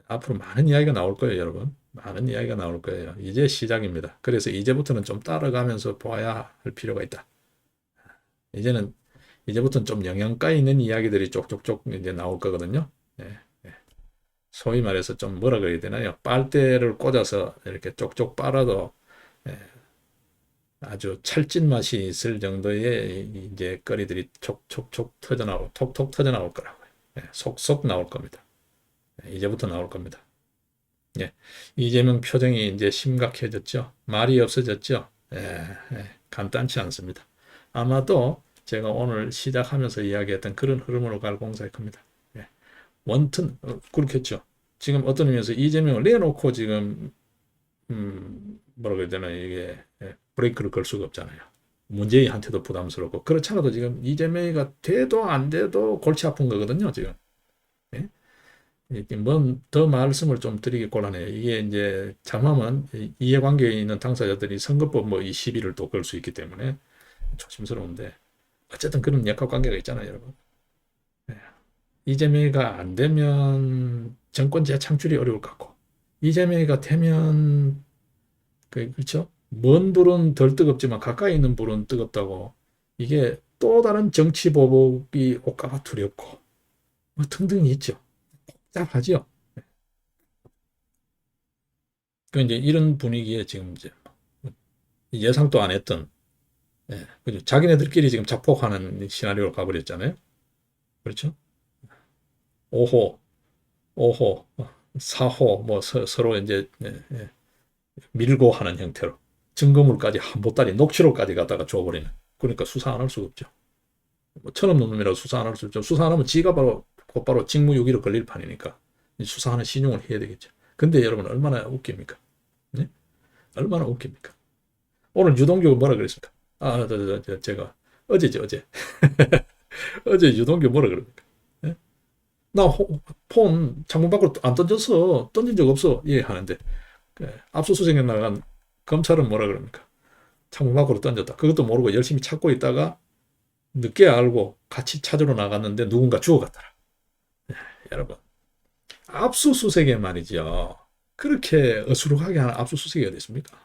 앞으로 많은 이야기가 나올 거예요, 여러분. 많은 이야기가 나올 거예요. 이제 시작입니다. 그래서 이제부터는 좀 따라가면서 봐야 할 필요가 있다. 이제부터는 좀 영양가 있는 이야기들이 쪽쪽쪽 이제 나올 거거든요. 네, 네. 소위 말해서 좀 뭐라 그래야 되나요? 빨대를 꽂아서 이렇게 쪽쪽 빨아도 네, 아주 찰진 맛이 있을 정도의 이제 거리들이 촉촉촉 터져나오고 톡톡 터져나올 거라고요. 네, 속속 나올 겁니다. 네, 이제부터 나올 겁니다. 예, 이재명 표정이 이제 심각해졌죠. 말이 없어졌죠. 예, 간단치 않습니다. 아마도 제가 오늘 시작하면서 이야기했던 그런 흐름으로 갈 공사일 겁니다. 예, 원튼 그렇겠죠. 지금 어떤 의미에서 이재명을 내놓고 지금 뭐라고 해야 되나 이게 브레이크를 걸 수가 없잖아요. 문재인한테도 부담스럽고 그렇잖아도 지금 이재명이가 돼도 안 돼도 골치 아픈 거거든요. 지금. 예? 뭐더 말씀을 좀 드리기 곤란해요. 이게 이제 잘못하면 이해관계에 있는 당사자들이 선거법 뭐 이 시비를 또 걸 수 있기 때문에 조심스러운데 어쨌든 그런 역학관계가 있잖아요, 여러분. 네. 이재명이가 안 되면 정권 재창출이 어려울 것 같고 이재명이가 되면 그렇죠? 먼 불은 덜 뜨겁지만 가까이 있는 불은 뜨겁다고 이게 또 다른 정치 보복이 올까봐 두렵고 뭐 등등이 있죠. 복잡하죠. 그 이제 이런 분위기에 지금 이제 예상도 안 했던 그죠? 자기네들끼리 지금 자폭하는 시나리오로 가버렸잖아요. 그렇죠? 5호, 5호, 4호 뭐 서로 이제 밀고 하는 형태로 증거물까지 한 보따리 녹취록까지 갖다가 줘버리는. 그러니까 수사 안 할 수가 없죠. 뭐 천없는 놈이라고 수사 안 할 수 없죠. 수사 안 하면 지가 바로 곧바로 직무유기로 걸릴 판이니까 수사하는 신용을 해야 되겠죠. 근데 여러분 얼마나 웃깁니까? 네? 얼마나 웃깁니까? 오늘 유동규가 뭐라 그랬습니까? 제가 어제죠, 어제. 어제 유동규 뭐라 그럽니까? 예? 나폰 창문 밖으로 안 던졌어. 던진 적 없어. 예, 하는데 압수수색에 나간 검찰은 뭐라 그럽니까? 창문 밖으로 던졌다. 그것도 모르고 열심히 찾고 있다가 늦게 알고 같이 찾으러 나갔는데 누군가 죽어갔더라. 여러분 압수수색에 말이죠. 그렇게 어수룩하게 하는 압수수색이 어디 있습니까?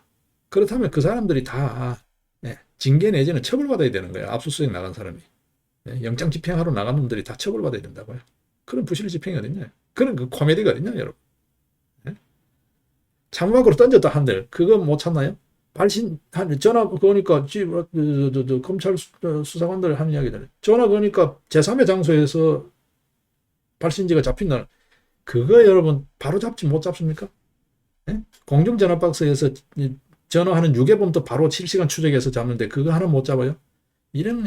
그렇다면 그 사람들이 다 징계 내지는 처벌받아야 되는 거예요. 압수수색 나간 사람이. 영장 집행하러 나간 놈들이 다 처벌받아야 된다고요. 그런 부실 집행이 어딨냐. 그런 그 코미디가 어딨냐, 여러분. 창문밖으로 던졌다 한들 그거 못 찾나요? 발신 전화 거니까 검찰 수사관들 하는 이야기들 전화 거니까 제3의 장소에서 발신지가 잡힌다. 그거 여러분 바로 잡지 못 잡습니까? 공중전화 박스에서 전화하는 유괴범도 바로 실시간 추적해서 잡는데 그거 하나 못 잡아요? 이런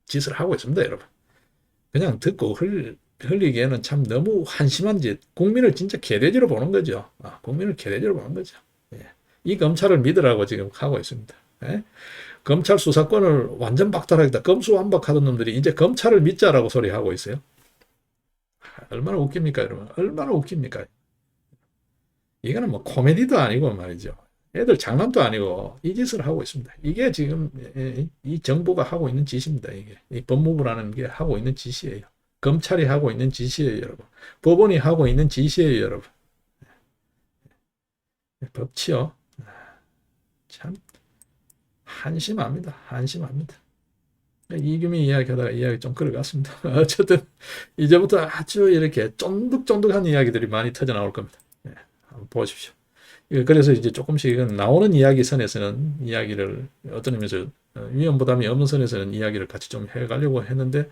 짓을 하고 있습니다, 여러분. 그냥 듣고 흘리기에는 참 너무 한심한 짓. 국민을 진짜 개돼지로 보는 거죠. 국민을 개돼지로 보는 거죠. 이 검찰을 믿으라고 지금 하고 있습니다. 검찰 수사권을 완전 박탈하겠다. 검수완박하던 놈들이 이제 검찰을 믿자라고 소리하고 있어요. 얼마나 웃깁니까, 여러분? 얼마나 웃깁니까? 이거는 뭐 코미디도 아니고 말이죠. 애들 장난도 아니고 이 짓을 하고 있습니다. 이게 지금 이 정부가 하고 있는 짓입니다. 이게 이 법무부라는 게 하고 있는 짓이에요. 검찰이 하고 있는 짓이에요, 여러분. 법원이 하고 있는 짓이에요, 여러분. 법치요. 참 한심합니다. 한심합니다. 이규미 이야기하다가 이야기 좀 끌어갔습니다. 어쨌든 이제부터 아주 이렇게 쫀득쫀득한 이야기들이 많이 터져 나올 겁니다. 한번 보십시오. 그래서 이제 조금씩 나오는 이야기 선에서는 이야기를 어떤 의미에서 위험 부담이 없는 선에서는 이야기를 같이 좀 해가려고 했는데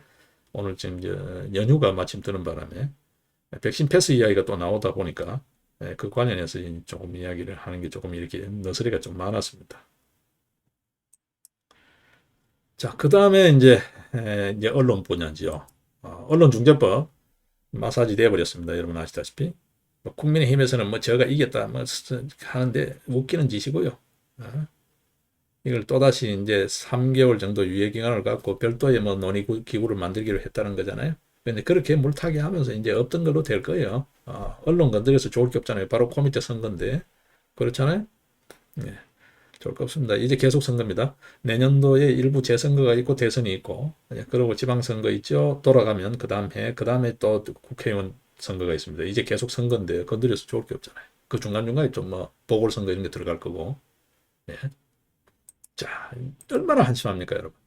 오늘 지금 이제 연휴가 마침 드는 바람에 백신 패스 이야기가 또 나오다 보니까 그 관련해서 조금 이야기를 하는 게 조금 이렇게 너스레가 좀 많았습니다. 자, 그 다음에 이제 언론 분야지요. 언론중재법 마사지 돼버렸습니다. 여러분 아시다시피. 뭐 국민의힘에서는 뭐 저가 이겼다 뭐 하는데 웃기는 짓이고요. 이걸 또다시 이제 3개월 정도 유예 기간을 갖고 별도의 뭐 논의 기구를 만들기로 했다는 거잖아요. 근데 그렇게 물타기 하면서 이제 없던 걸로 될 거예요. 언론 건드려서 좋을 게 없잖아요. 바로 그 밑에 선거인데. 그렇잖아요. 네, 좋을 거 없습니다. 이제 계속 선거입니다. 내년도에 일부 재선거가 있고 대선이 있고, 그리고 지방선거 있죠. 돌아가면 그 다음 해, 그 다음에 또 국회의원 선거가 있습니다. 이제 계속 선거인데 건드려서 좋을 게 없잖아요. 그 중간중간에 좀 뭐 보궐선거 이런 게 들어갈 거고. 예. 자, 얼마나 한심합니까, 여러분?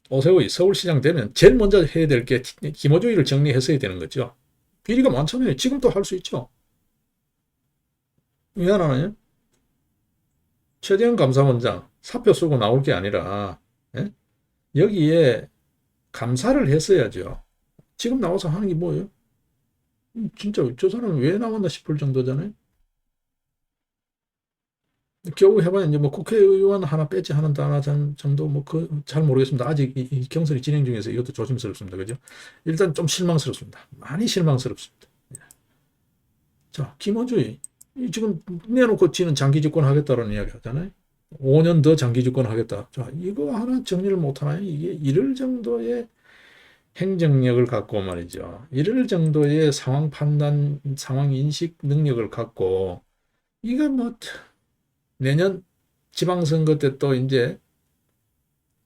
오세훈이 서울시장 되면 제일 먼저 해야 될 게 김어준이를 정리했어야 되는 거죠. 비리가 많잖아요. 지금도 할 수 있죠. 왜 안 하나요? 최재형 감사원장 사표 쓰고 나올 게 아니라 예? 여기에 감사를 했어야죠. 지금 나와서 하는 게 뭐예요? 진짜 저 사람은 왜 나왔나 싶을 정도잖아요. 겨우 해봐야 이제 뭐 국회의원 하나 빼지 하는 하나 정도 뭐 그 잘 모르겠습니다. 아직 이 경선이 진행 중에서 이것도 조심스럽습니다. 그죠? 일단 좀 실망스럽습니다. 많이 실망스럽습니다. 예. 자, 김어준이 지금 내놓고 지는 장기 집권 하겠다는 이야기 하잖아요. 5년 더 장기 집권 하겠다. 자, 이거 하나 정리를 못 하나요? 이게 이럴 정도의 행정력을 갖고 말이죠. 이럴 정도의 상황 판단, 상황 인식 능력을 갖고 이거 뭐 내년 지방선거 때 또 이제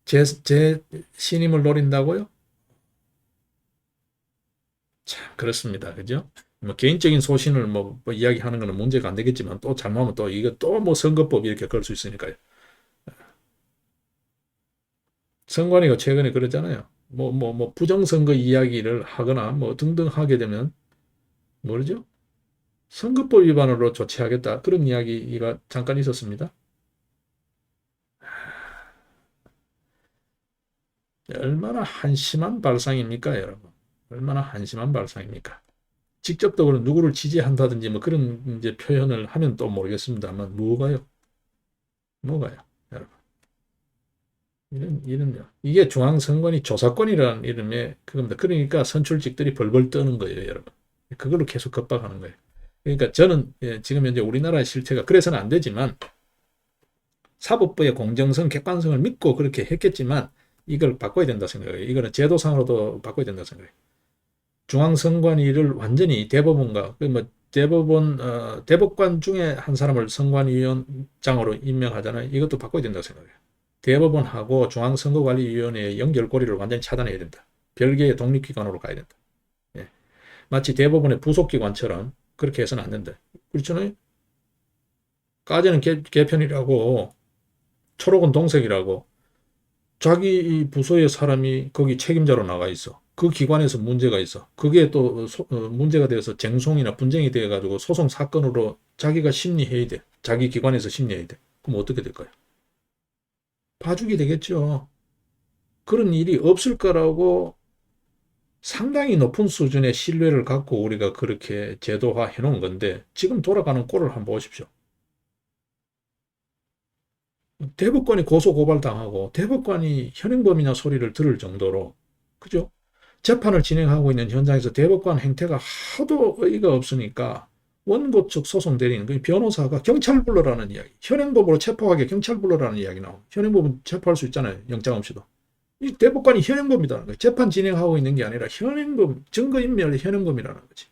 제 신임을 노린다고요? 참 그렇습니다. 그죠? 뭐 개인적인 소신을 뭐 이야기하는 거는 문제가 안 되겠지만 또 잘못하면 또 이거 또 뭐 선거법 이렇게 걸 수 있으니까요. 선관위가 최근에 그러잖아요. 뭐 부정선거 이야기를 하거나 뭐 등등 하게 되면 뭐죠? 선거법 위반으로 조치하겠다. 그런 이야기가 잠깐 있었습니다. 얼마나 한심한 발상입니까, 여러분? 얼마나 한심한 발상입니까? 직접적으로 누구를 지지한다든지 뭐 그런 이제 표현을 하면 또 모르겠습니다만 뭐가요? 뭐가요, 여러분? 이런요. 이게 중앙선관위 조사권이라는 이름의 그겁니다. 그러니까 선출직들이 벌벌 떠는 거예요, 여러분. 그걸로 계속 겁박하는 거예요. 그러니까 저는 지금 현재 우리나라의 실태가 그래서는 안 되지만 사법부의 공정성, 객관성을 믿고 그렇게 했겠지만 이걸 바꿔야 된다 생각해요. 이거는 제도상으로도 바꿔야 된다 생각해요. 중앙선관위를 완전히 대법원과 뭐 대법관 중에 한 사람을 선관위원장으로 임명하잖아요. 이것도 바꿔야 된다고 생각해요. 대법원하고 중앙선거관리위원회의 연결고리를 완전히 차단해야 된다. 별개의 독립기관으로 가야 된다. 예. 마치 대법원의 부속기관처럼 그렇게 해서는 안 된다. 그렇잖아요. 까지는 개편이라고 초록은 동색이라고 자기 부서의 사람이 거기 책임자로 나가 있어. 그 기관에서 문제가 있어. 그게 또 문제가 되어서 쟁송이나 분쟁이 돼가지고 소송 사건으로 자기가 심리해야 돼. 자기 기관에서 심리해야 돼. 그럼 어떻게 될까요? 봐주게 되겠죠. 그런 일이 없을 거라고 상당히 높은 수준의 신뢰를 갖고 우리가 그렇게 제도화 해놓은 건데 지금 돌아가는 꼴을 한번 보십시오. 대법관이 고소고발당하고 대법관이 현행범이냐 소리를 들을 정도로 그죠? 재판을 진행하고 있는 현장에서 대법관 행태가 하도 의의가 없으니까 원고 측 소송 대리인 그 변호사가 경찰 불러라는 이야기, 현행범으로 체포하게 경찰 불러라는 이야기 나오고 현행범은 체포할 수 있잖아요. 영장 없이도. 이 대법관이 현행범이라는 거예요. 재판 진행하고 있는 게 아니라 현행범, 증거인멸 현행범이라는 거지.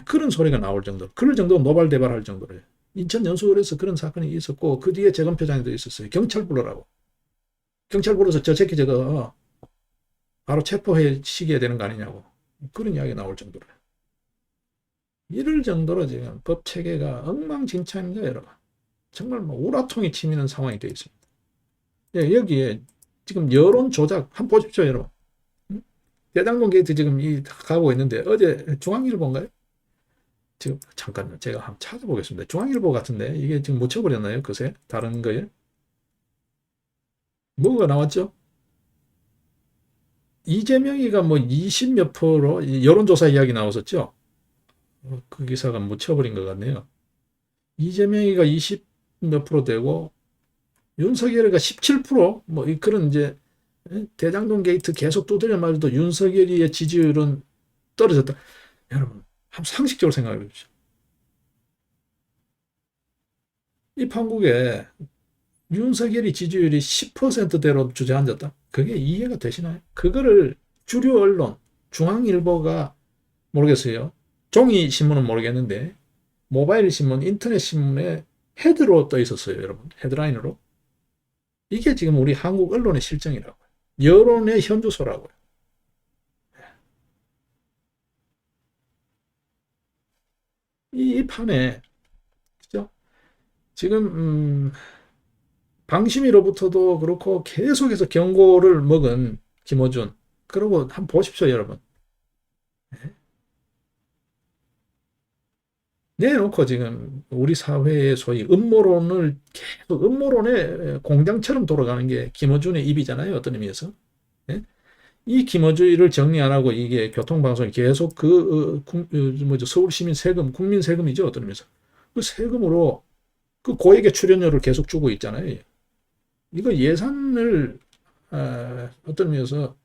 그런 소리가 나올 정도로, 그럴 정도로 노발대발할 정도로 인천 연수원에서 그런 사건이 있었고 그 뒤에 재검표장에도 있었어요. 경찰 불러라고. 경찰 불러서 저 새끼 저거 바로 체포해 시켜야 되는 거 아니냐고. 그런 이야기가 나올 정도로. 이럴 정도로 지금 법 체계가 엉망진창입니다, 여러분. 정말 뭐 우라통이 치미는 상황이 되어 있습니다. 여기에 지금 여론 조작 한번 보십시오, 여러분. 대장동 게이트 지금 가고 있는데 어제 중앙일보인가요? 지금 잠깐만 제가 한번 찾아보겠습니다. 중앙일보 같은데 이게 지금 묻혀버렸나요? 그새 다른 거에 뭐가 나왔죠? 이재명이가 뭐 20몇 프로 여론조사 이야기 나왔었죠. 그 기사가 묻혀버린 것 같네요. 이재명이가 20 몇 프로 되고 윤석열이가 17%, 뭐 그런 이제 대장동 게이트 계속 두드려 맞아도 윤석열이의 지지율은 떨어졌다. 여러분, 한번 상식적으로 생각해 보십시오. 이 판국에 윤석열이 지지율이 10%대로 주저앉았다. 그게 이해가 되시나요? 그거를 주류 언론, 중앙일보가 모르겠어요. 종이 신문은 모르겠는데 모바일 신문, 인터넷 신문에 헤드로 떠 있었어요, 여러분. 헤드라인으로. 이게 지금 우리 한국 언론의 실정이라고요. 여론의 현주소라고요. 이 판에, 그죠? 지금 방심위로부터도 그렇고 계속해서 경고를 먹은 김어준. 그러고 한번 보십시오, 여러분. 내놓고 지금 우리 사회의 소위 음모론을 계속 음모론의 공장처럼 돌아가는 게 김어준의 입이잖아요. 어떤 의미에서. 예? 이 김어준을 정리 안 하고 이게 교통방송이 계속 뭐죠, 서울시민 세금, 국민 세금이죠. 어떤 의미에서. 그 세금으로 그 고액의 출연료를 계속 주고 있잖아요. 이거 예산을, 어떤 의미에서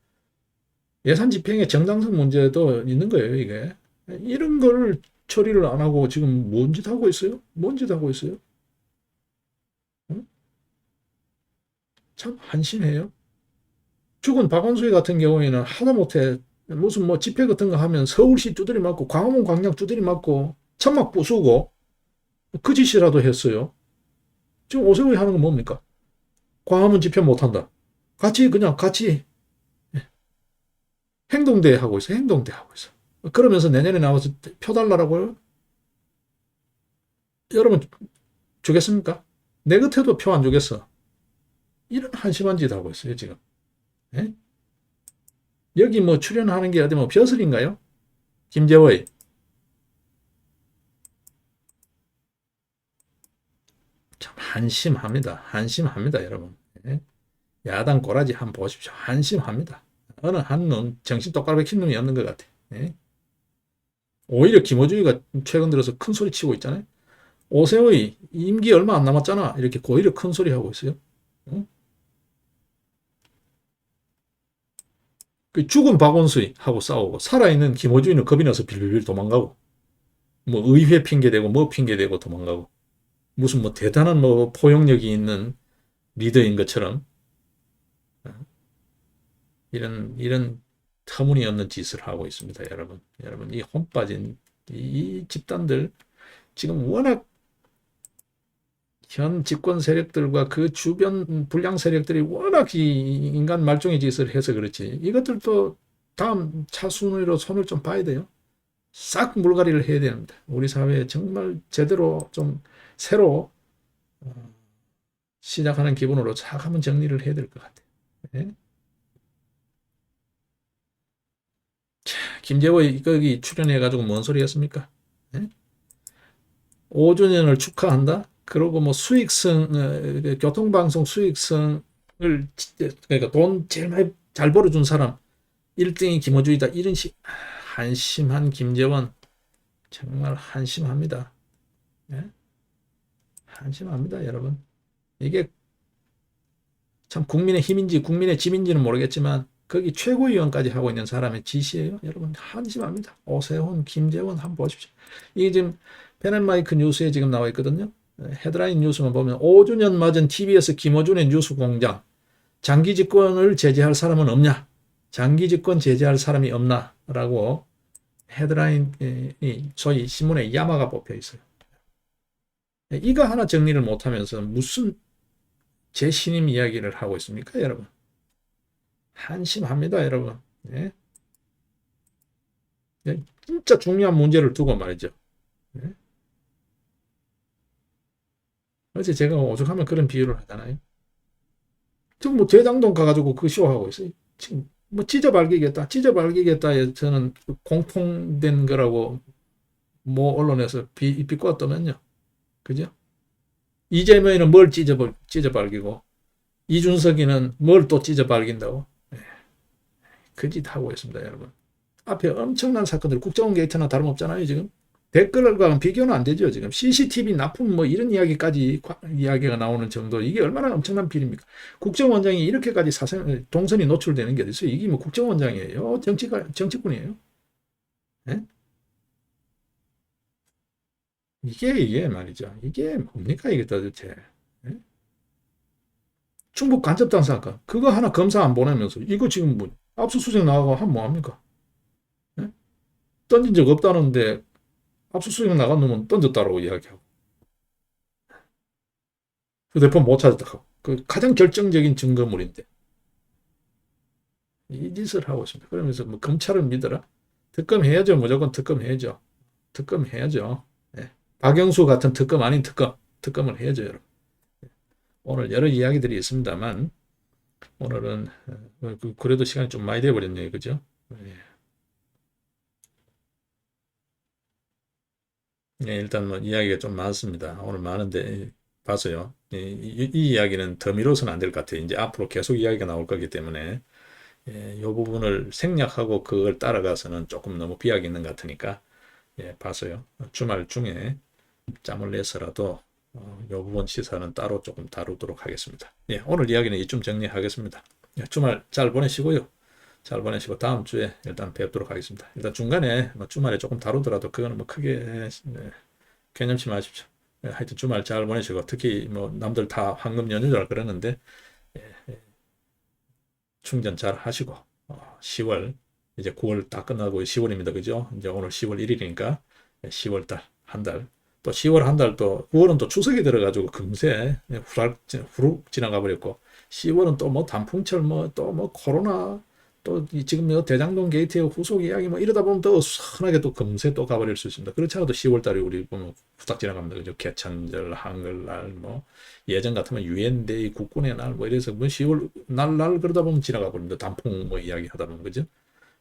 예산 집행의 정당성 문제도 있는 거예요, 이게. 이런 걸 처리를 안 하고 지금 뭔 짓 하고 있어요? 뭔 짓 하고 있어요? 응? 참 한심해요. 죽은 박원순 같은 경우에는 하다못해 무슨 뭐 집회 같은 거 하면 서울시 두드리 맞고 광화문 광장 두드리 맞고 천막 부수고 그 짓이라도 했어요. 지금 오세훈이 하는 건 뭡니까? 광화문 집회 못한다. 그냥 같이 행동대회 하고 있어. 행동대회 하고 있어. 그러면서 내년에 나와서 표 달라라고요? 여러분 주겠습니까? 내 곁에도 표 안 주겠어. 이런 한심한 짓 하고 있어요, 지금. 예? 여기 뭐 출연하는 게 어디 뭐 벼슬인가요? 김재호의. 참 한심합니다. 한심합니다, 여러분. 예? 야당 꼬라지 한번 보십시오. 한심합니다. 어느 한 놈 정신 똑바로 박힌 놈이 없는 것 같아. 예? 오히려 김어준이가 최근 들어서 큰 소리 치고 있잖아요. 오세훈이 임기 얼마 안 남았잖아. 이렇게 오히려 큰 소리 하고 있어요. 응? 그 죽은 박원순 하고 싸우고 살아있는 김어준이는 겁이 나서 빌빌빌 도망가고 뭐 의회 핑계대고 뭐 핑계대고 도망가고 무슨 뭐 대단한 뭐 포용력이 있는 리더인 것처럼 이런 터무니없는 짓을 하고 있습니다, 여러분. 여러분 이 혼 빠진 이 집단들 지금 워낙 현 집권 세력들과 그 주변 불량 세력들이 워낙 이 인간 말종의 짓을 해서 그렇지. 이것들도 다음 차순위로 손을 좀 봐야 돼요. 싹 물갈이를 해야 됩니다. 우리 사회에 정말 제대로 좀 새로 시작하는 기분으로 싹 한번 정리를 해야 될 것 같아요. 네? 김재호의 거기 출연해가지고 뭔 소리 했습니까? 네? 5주년을 축하한다? 그러고 뭐 수익성, 교통방송 수익성을, 그러니까 돈 제일 많이 잘 벌어준 사람, 1등이 김어준이다. 이런 한심한 김재원. 정말 한심합니다. 네? 한심합니다, 여러분. 이게 참 국민의 힘인지 국민의 짐인지는 모르겠지만 거기 최고위원까지 하고 있는 사람의 짓이에요. 여러분 한심합니다. 오세훈, 김재원 한번 보십시오. 이게 지금 펜앤마이크 뉴스에 지금 나와 있거든요. 헤드라인 뉴스만 보면 5주년 맞은 TBS 김어준의 뉴스 공장. 장기 집권을 제재할 사람은 없냐? 장기 집권 제재할 사람이 없나? 라고 헤드라인이 소위 신문에 야마가 뽑혀 있어요. 이거 하나 정리를 못하면서 무슨 재신임 이야기를 하고 있습니까, 여러분? 한심합니다, 여러분. 네? 진짜 중요한 문제를 두고 말이죠. 네? 어제 제가 오죽하면 그런 비유를 하잖아요. 지금 뭐 대장동 가가지고 그 쇼하고 있어요. 지금 뭐 찢어발기겠다, 찢어발기겠다. 저는 공통된 거라고 뭐 언론에서 비꼬아 떠면요. 그죠? 이재명이는 뭘 찢어발기고 이준석이는 뭘 또 찢어발긴다고. 네. 그 짓 하고 있습니다, 여러분. 앞에 엄청난 사건들, 국정원 게이트나 다름없잖아요, 지금. 댓글과 비교는 안 되죠. 지금 CCTV 납품 뭐 이런 이야기까지 이야기가 나오는 정도, 이게 얼마나 엄청난 비리입니까? 국정원장이 이렇게까지 동선이 노출되는 게 어딨어요? 이게 뭐 국정원장이에요? 정치꾼이에요? 예? 이게 말이죠. 이게 뭡니까 이게 도대체? 예? 충북 간접당 사건 그거 하나 검사 안 보내면서 이거 지금 뭐 압수수색 나가고 하면 뭐합니까? 예? 던진 적 없다는데 압수수색 나간 놈은 던졌다라고 이야기하고 휴대폰 못 찾았다고, 그 가장 결정적인 증거물인데 이 짓을 하고 있습니다. 그러면서 뭐 검찰을 믿어라? 특검해야죠. 무조건 특검해야죠. 특검해야죠. 예. 박영수 같은 특검 아닌 특검을 해야죠, 여러분. 오늘 여러 이야기들이 있습니다만 오늘은 그래도 시간이 좀 많이 돼버렸네요, 그죠? 예. 예, 일단 뭐 이야기가 좀 많습니다. 오늘 많은데 봐서요. 이 이야기는 더 미뤄서는 안 될 것 같아요. 이제 앞으로 계속 이야기가 나올 거기 때문에 이 부분을 생략하고 그걸 따라가서는 조금 너무 비약이 있는 것 같으니까 봐서요. 주말 중에 짬을 내서라도 이 부분 시사는 따로 조금 다루도록 하겠습니다. 오늘 이야기는 이쯤 정리하겠습니다. 주말 잘 보내시고요. 잘 보내시고 다음 주에 일단 뵙도록 하겠습니다. 일단 중간에 뭐 주말에 조금 다루더라도 그거는 뭐 크게 개념치 마십시오. 하여튼 주말 잘 보내시고, 특히 뭐 남들 다 황금 연휴라 그러는데 충전 잘 하시고 10월 이제 9월 다 끝나고 10월입니다. 그죠? 이제 오늘 10월 1일이니까 10월 달 한 달, 또 10월 한 달, 또 9월은 또 추석이 들어가지고 금세 후룩 지나가 버렸고, 10월은 또 뭐 단풍철, 뭐 또 뭐 코로나, 또 지금 대장동 게이트의 후속 이야기 뭐 이러다 보면 또 선하게 또 금세 또 가버릴 수 있습니다. 그렇지 않아도 10월 달에 우리 보면 후딱 지나갑니다. 그죠? 개천절, 한글날, 뭐 예전 같으면 유엔데이, 국군의 날, 뭐 이래서 뭐 10월 날 그러다 보면 지나가 버립니다. 단풍 뭐 이야기 하다 보면, 그죠?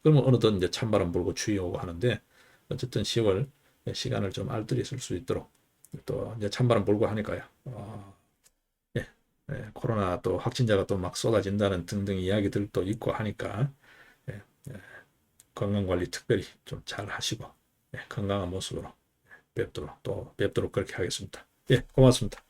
그러면 어느덧 이제 찬바람 불고 추위 오고 하는데, 어쨌든 10월 시간을 좀 알뜰히 쓸 수 있도록, 또 이제 찬바람 불고 하니까요. 예, 코로나 또 확진자가 또 막 쏟아진다는 등등 이야기들도 있고 하니까 예, 예, 건강 관리 특별히 좀 잘 하시고 건강한 모습으로 뵙도록 그렇게 하겠습니다. 고맙습니다.